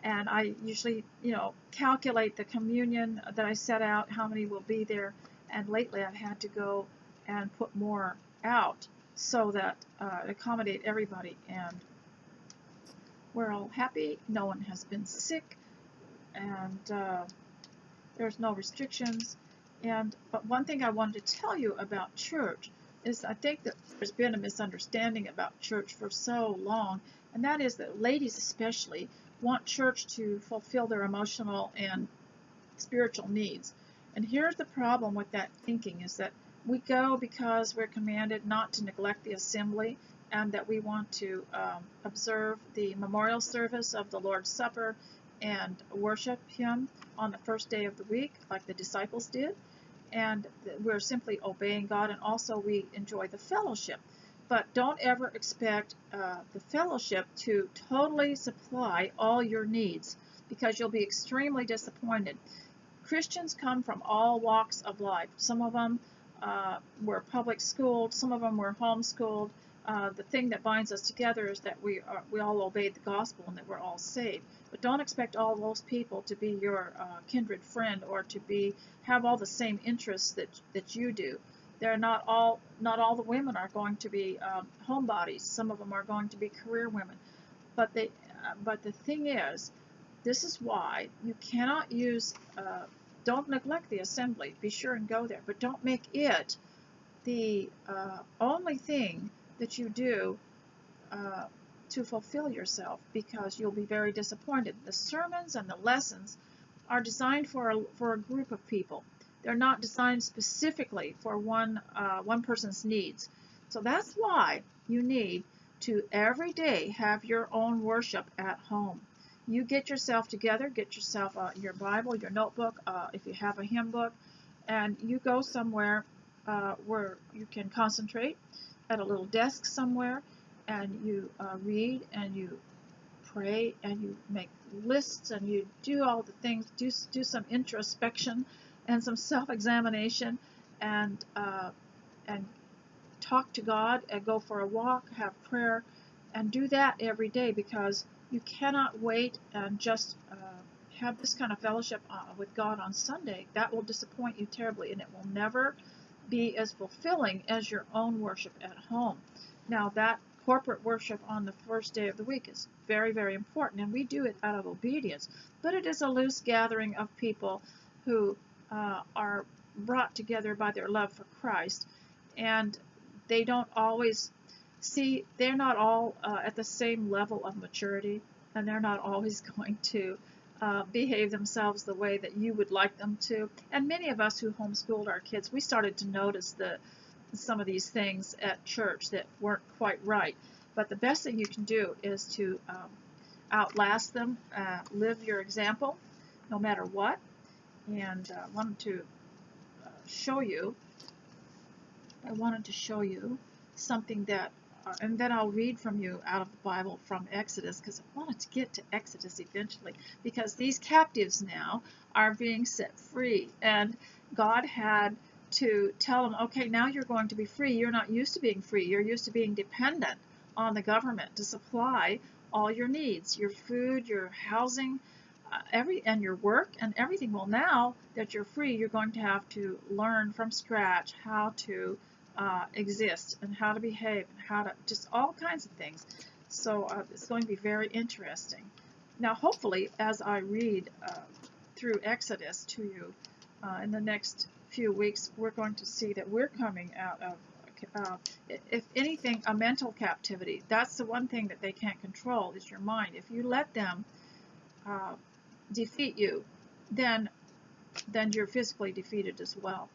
And I usually, calculate the communion that I set out, how many will be there, and lately I've had to go and put more out so that accommodate everybody, and we're all happy. No one has been sick, and there's no restrictions. But one thing I wanted to tell you about church is I think that there's been a misunderstanding about church for so long, and that is that ladies especially want church to fulfill their emotional and spiritual needs. And here's the problem with that thinking, is that we go because we're commanded not to neglect the assembly, and that we want to observe the memorial service of the Lord's Supper and worship Him on the first day of the week, like the disciples did. And we're simply obeying God, and also we enjoy the fellowship. But don't ever expect the fellowship to totally supply all your needs, because you'll be extremely disappointed. Christians come from all walks of life. Some of them were public schooled, some of them were homeschooled. The thing that binds us together is that we all obeyed the gospel and that we're all saved. But don't expect all those people to be your kindred friend, or to have all the same interests that you do. They're not all the women are going to be homebodies. Some of them are going to be career women. But the thing is, this is why you cannot use. Don't neglect the assembly. Be sure and go there, but don't make it the only thing that you do to fulfill yourself, because you'll be very disappointed. The sermons and the lessons are designed for a group of people. They're not designed specifically for one person's needs. So that's why you need to every day have your own worship at home. You get yourself together, get yourself your Bible, your notebook, if you have a hymn book, and you go somewhere where you can concentrate, at a little desk somewhere, and you read and you pray and you make lists and you do all the things, do some introspection and some self-examination, and talk to God, and go for a walk, have prayer, and do that every day, because you cannot wait and just have this kind of fellowship with God on Sunday. That will disappoint you terribly, and it will never be as fulfilling as your own worship at home. Now, that corporate worship on the first day of the week is very, very important, and we do it out of obedience. But it is a loose gathering of people who are brought together by their love for Christ, and they don't always see, they're not all at the same level of maturity, and they're not always going to behave themselves the way that you would like them to. And many of us who homeschooled our kids, we started to notice some of these things at church that weren't quite right. But the best thing you can do is to outlast them, live your example, no matter what. And I wanted to show you something that, and then I'll read from you out of the Bible from Exodus, because I wanted to get to Exodus eventually, because these captives now are being set free, and God had to tell them, okay, now you're going to be free. You're not used to being free. You're used to being dependent on the government to supply all your needs, your food, your housing, and your work and everything. Well, now that you're free, you're going to have to learn from scratch how to exist and how to behave and how to just all kinds of things. So it's going to be very interesting. Now, hopefully, as I read through Exodus to you in the next few weeks, we're going to see that we're coming out of, if anything, a mental captivity. That's the one thing that they can't control, is your mind. If you let them defeat you, then you're physically defeated as well.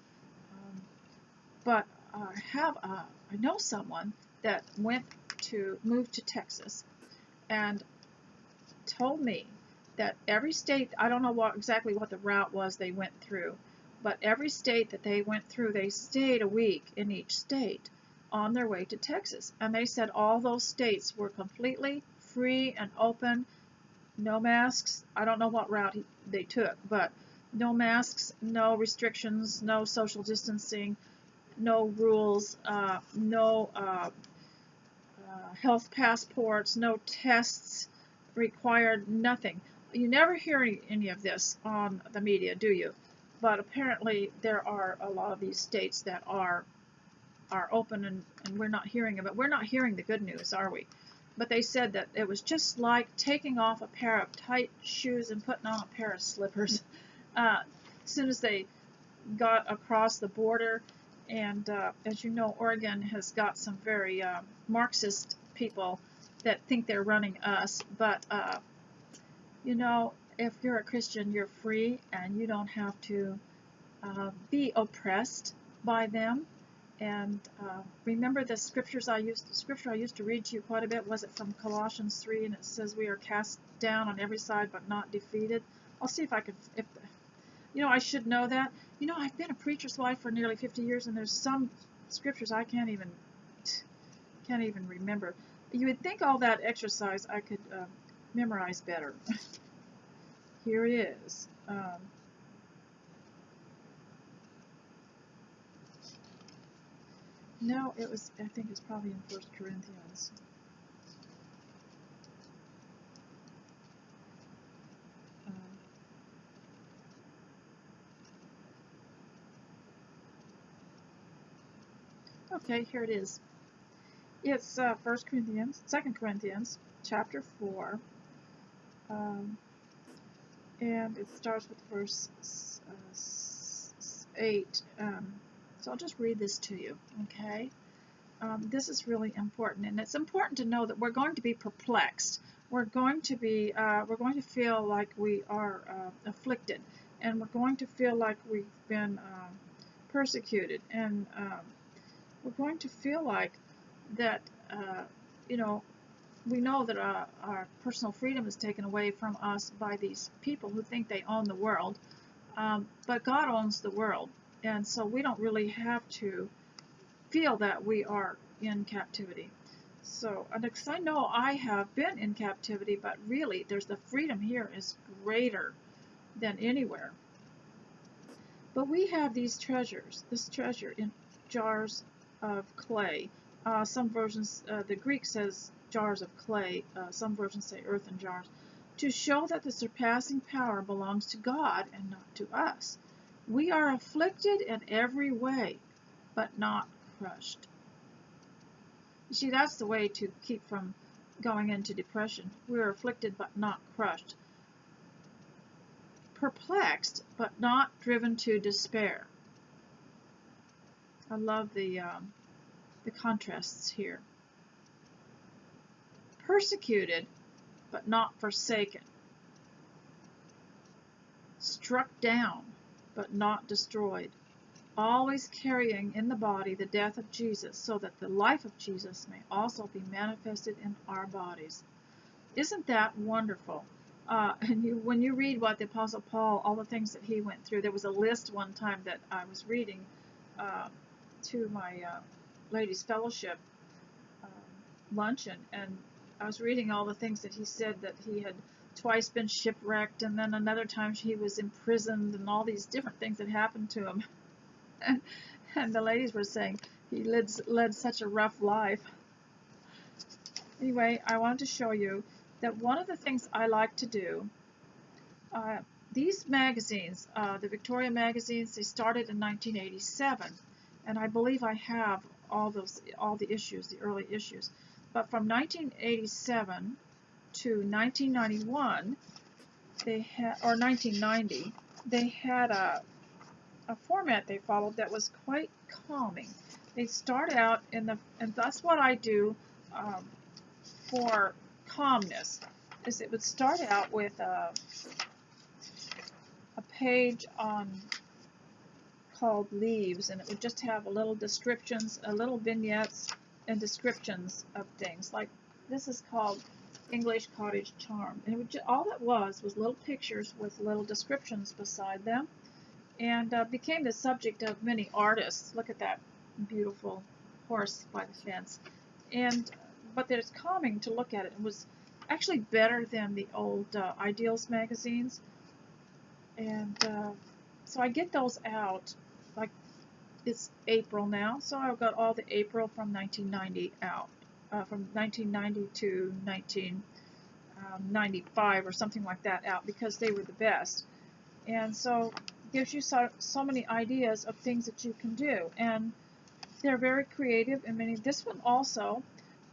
But I know someone that moved to Texas and told me that every state, I don't know exactly what the route was they went through, but every state that they went through, they stayed a week in each state on their way to Texas. And they said all those states were completely free and open, no masks. I don't know what route they took, but No masks, no restrictions, no social distancing, no rules, no health passports, no tests required, nothing. You never hear any of this on the media, do you? But apparently there are a lot of these states that are open, and we're not hearing of it. We're not hearing the good news, are we? But they said that it was just like taking off a pair of tight shoes and putting on a pair of slippers as soon as they got across the border. And as you know, Oregon has got some very Marxist people that think they're running us. But, you know, if you're a Christian, you're free, and you don't have to be oppressed by them. And remember the scriptures the scripture I used to read to you quite a bit, was it from Colossians 3, and it says we are cast down on every side but not defeated. I'll see if I can, you know, I should know that. You know, I've been a preacher's wife for nearly 50 years, and there's some scriptures I can't even remember. You would think all that exercise I could memorize better. Here it is. No, it was, I think it's probably in 1 Corinthians. Okay, here it is. It's 2 Corinthians, chapter 4, and it starts with verse 8. So I'll just read this to you, okay? This is really important, and it's important to know that we're going to be perplexed. We're going to feel like we are afflicted, and we're going to feel like we've been persecuted, and we're going to feel like that, you know, we know that our personal freedom is taken away from us by these people who think they own the world, but God owns the world, and so we don't really have to feel that we are in captivity. So, and because I know I have been in captivity, but really the freedom here is greater than anywhere. But we have this treasure in jars of clay. Some versions, the Greek says jars of clay, some versions say earthen jars, to show that the surpassing power belongs to God and not to us. We are afflicted in every way, but not crushed. You see, that's the way to keep from going into depression. We are afflicted, but not crushed. Perplexed, but not driven to despair. I love the contrasts here. Persecuted, but not forsaken. Struck down, but not destroyed. Always carrying in the body the death of Jesus, so that the life of Jesus may also be manifested in our bodies. Isn't that wonderful? And when you read what the Apostle Paul, all the things that he went through, there was a list one time that I was reading to my ladies' fellowship luncheon, and I was reading all the things that he said, that he had twice been shipwrecked, and then another time he was imprisoned, and all these different things that happened to him. And the ladies were saying he led such a rough life. Anyway, I wanted to show you that one of the things I like to do, these magazines, the Victoria magazines, they started in 1987, and I believe I have all the issues, the early issues. But from 1987 to 1991, they had, or 1990, they had a format they followed that was quite calming. They start out and that's what I do for calmness, is it would start out with a page called Leaves, and it would just have a little descriptions, little vignettes and descriptions of things. Like this is called English Cottage Charm, and it would all it was little pictures with little descriptions beside them, and became the subject of many artists. Look at that beautiful horse by the fence. But it's calming to look at it. It was actually better than the old Ideals magazines. And so I get those out, like it's April now, so I've got all the April from 1990 out, from 1990 to 1995 or something like that out, because they were the best. And so it gives you so many ideas of things that you can do. And they're very creative, and many. This one also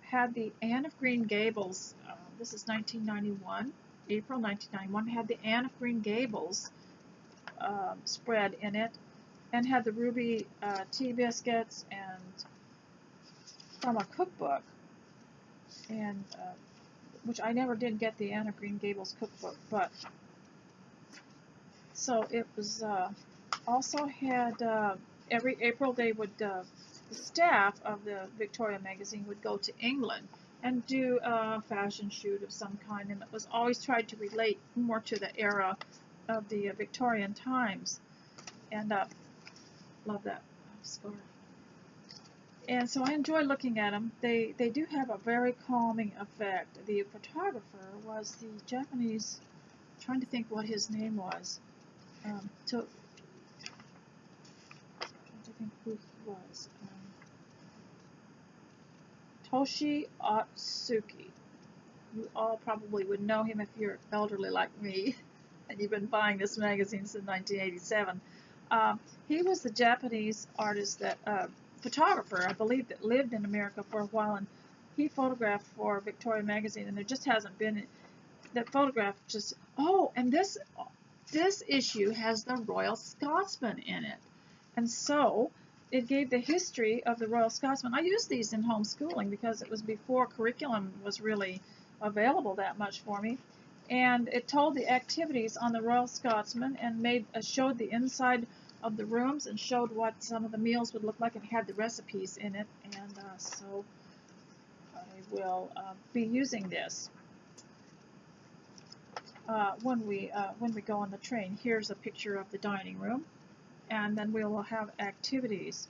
had the Anne of Green Gables. This is 1991, April 1991. Had the Anne of Green Gables spread in it, and had the ruby tea biscuits, and from a cookbook, and which I never did get the Anne of Green Gables cookbook, but so it was also had every April they would the staff of the Victoria magazine would go to England and do a fashion shoot of some kind, and it was always tried to relate more to the era of the Victorian times. And love that scarf. And so I enjoy looking at them. They do have a very calming effect. The photographer was the Japanese, I'm trying to think what his name was. Trying to think who he was. Toshi Atsuki. You all probably would know him if you're elderly like me, and you've been buying this magazine since 1987. He was the Japanese artist that photographer, I believe, that lived in America for a while, and he photographed for Victoria magazine, and there just hasn't been that photograph. Just and this issue has the Royal Scotsman in it, and so it gave the history of the Royal Scotsman. I used these in homeschooling because it was before curriculum was really available that much for me, and it told the activities on the Royal Scotsman and showed the inside of the rooms and showed what some of the meals would look like, and had the recipes in it. And so I will be using this when we go on the train. Here's a picture of the dining room, and then we will have activities.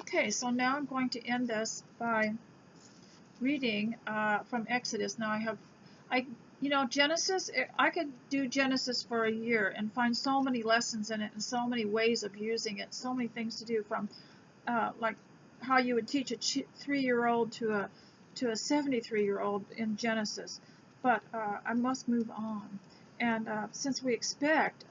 Okay, so now I'm going to end this by reading from Exodus. Now Genesis, I could do Genesis for a year and find so many lessons in it and so many ways of using it, so many things to do, from like how you would teach a 3-year-old to a 73-year-old in Genesis. But I must move on. And since we expect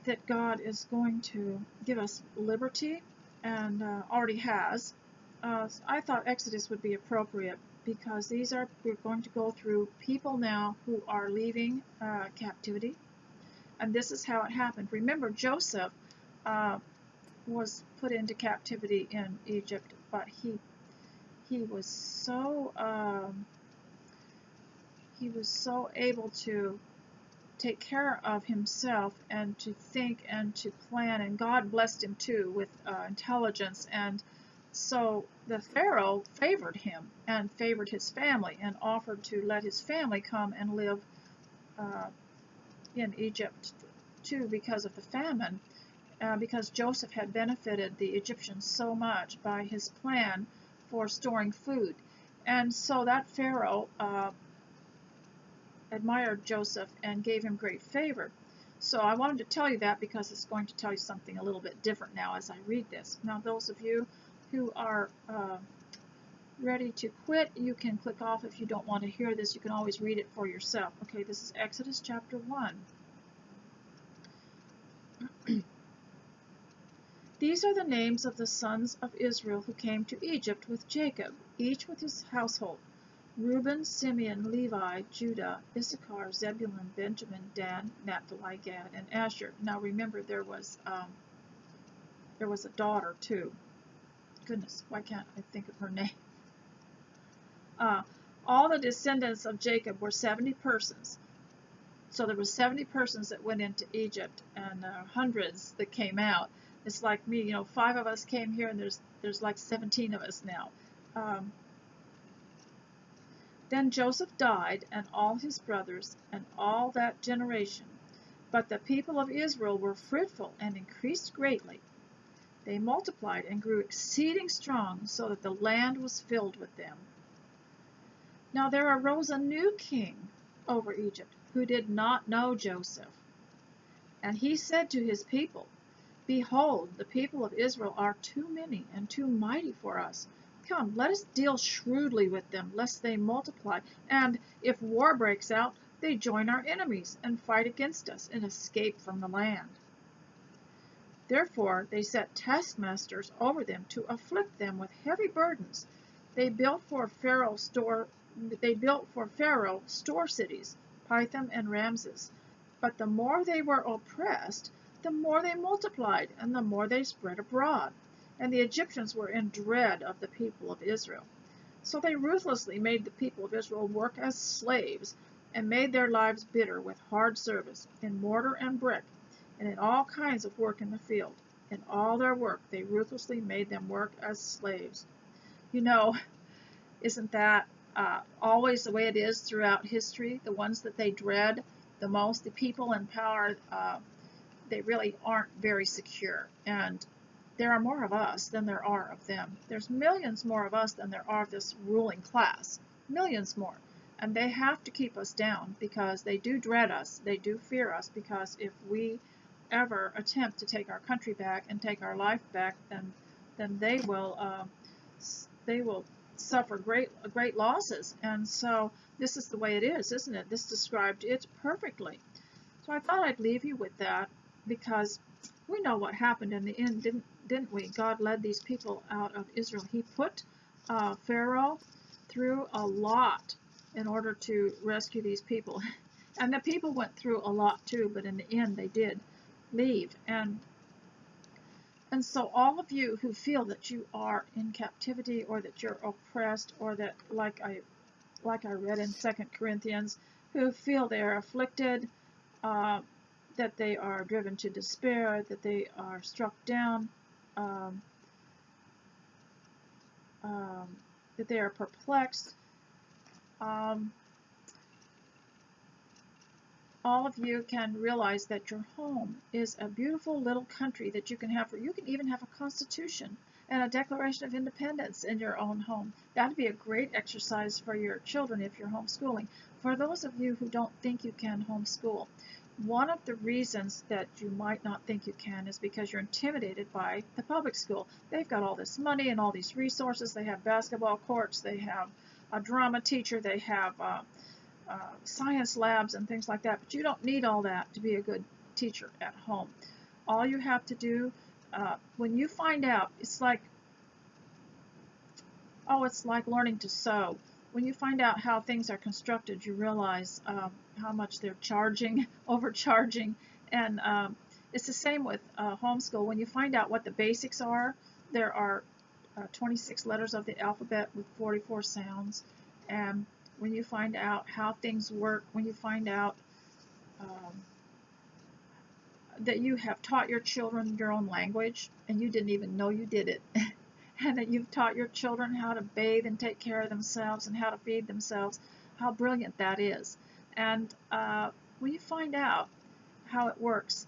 that God is going to give us liberty, and already has, I thought Exodus would be appropriate, because we're going to go through people now who are leaving captivity, and this is how it happened. Remember, Joseph was put into captivity in Egypt, but he was so able to take care of himself and to think and to plan, and God blessed him too with intelligence. And so the Pharaoh favored him and favored his family and offered to let his family come and live in Egypt too, because of the famine, because Joseph had benefited the Egyptians so much by his plan for storing food. And so that Pharaoh admired Joseph and gave him great favor. So I wanted to tell you that, because it's going to tell you something a little bit different now as I read this. Now, those of you who are ready to quit, you can click off if you don't want to hear this. You can always read it for yourself. Okay, this is Exodus chapter 1. These are the names of the sons of Israel who came to Egypt with Jacob, each with his household: Reuben, Simeon, Levi, Judah, Issachar, Zebulun, Benjamin, Dan, Naphtali, Gad, and Asher. Now remember, there was a daughter too. Goodness, why can't I think of her name? All the descendants of Jacob were 70 persons. So there were 70 persons that went into Egypt, and hundreds that came out. It's like me, 5 of us came here, and there's like 17 of us now. Then Joseph died, and all his brothers, and all that generation. But the people of Israel were fruitful and increased greatly. They multiplied and grew exceeding strong, so that the land was filled with them. Now there arose a new king over Egypt, who did not know Joseph. And he said to his people, Behold, the people of Israel are too many and too mighty for us. Come, let us deal shrewdly with them, lest they multiply, and if war breaks out, they join our enemies and fight against us and escape from the land. Therefore they set taskmasters over them to afflict them with heavy burdens. They built for Pharaoh store cities, Pithom and Ramses. But the more they were oppressed, the more they multiplied, and the more they spread abroad. And the Egyptians were in dread of the people of Israel. So they ruthlessly made the people of Israel work as slaves, and made their lives bitter with hard service, in mortar and brick, and in all kinds of work in the field. In all their work they ruthlessly made them work as slaves. You know, isn't that always the way it is throughout history? The ones that they dread the most, the people in power, they really aren't very secure. And there are more of us than there are of them. There's millions more of us than there are of this ruling class. Millions more. And they have to keep us down because they do dread us. They do fear us, because if we ever attempt to take our country back and take our life back, then they will suffer great losses. And so this is the way it is, isn't it? This described it perfectly. So I thought I'd leave you with that, because we know what happened in the end, didn't we? God led these people out of Israel. He put Pharaoh through a lot in order to rescue these people. And the people went through a lot too, but in the end they did leave. And so all of you who feel that you are in captivity, or that you're oppressed, or that, like I read in 2 Corinthians, who feel they are afflicted, that they are driven to despair, that they are struck down, that they are perplexed, all of you can realize that your home is a beautiful little country that you can have. You can even have a constitution and a Declaration of Independence in your own home. That would be a great exercise for your children if you're homeschooling. For those of you who don't think you can homeschool, one of the reasons that you might not think you can is because you're intimidated by the public school. They've got all this money and all these resources. They have basketball courts, they have a drama teacher, they have science labs and things like that, but you don't need all that to be a good teacher at home. All you have to do, when you find out, it's like learning to sew. When you find out how things are constructed, you realize how much they're overcharging, and it's the same with homeschool. When you find out what the basics are, there are 26 letters of the alphabet with 44 sounds, and when you find out how things work, when you find out that you have taught your children your own language and you didn't even know you did it, and that you've taught your children how to bathe and take care of themselves and how to feed themselves, how brilliant that is. And when you find out how it works,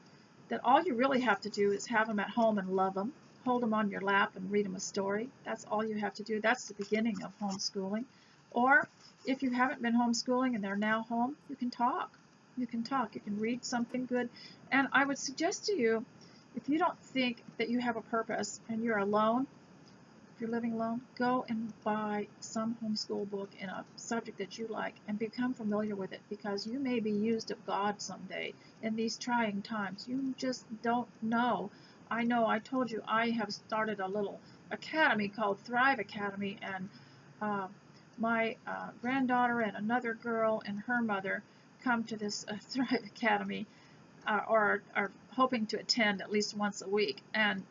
that all you really have to do is have them at home and love them, hold them on your lap and read them a story. That's all you have to do. That's the beginning of homeschooling. Or if you haven't been homeschooling and they're now home, you can talk. You can talk. You can read something good. And I would suggest to you, if you don't think that you have a purpose and you're alone, if you're living alone, go and buy some homeschool book in a subject that you like and become familiar with it, because you may be used of God someday in these trying times. You just don't know. I know I told you I have started a little academy called Thrive Academy, and my granddaughter and another girl and her mother come to this Thrive Academy, or are hoping to attend at least once a week. And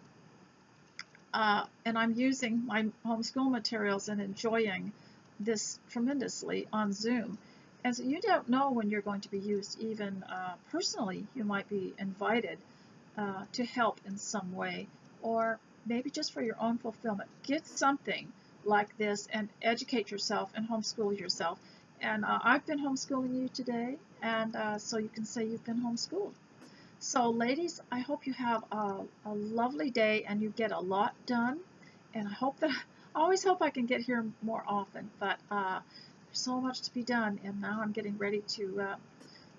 I'm using my homeschool materials and enjoying this tremendously on Zoom. And so you don't know when you're going to be used. Even personally, you might be invited to help in some way, or maybe just for your own fulfillment. Get something like this and educate yourself and homeschool yourself. And I've been homeschooling you today, and so you can say you've been homeschooled. So ladies, I hope you have a lovely day and you get a lot done. And I always hope I can get here more often, but there's so much to be done, and now I'm getting ready to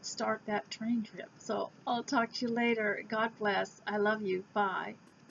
start that train trip. So I'll talk to you later. God bless. I love you. Bye.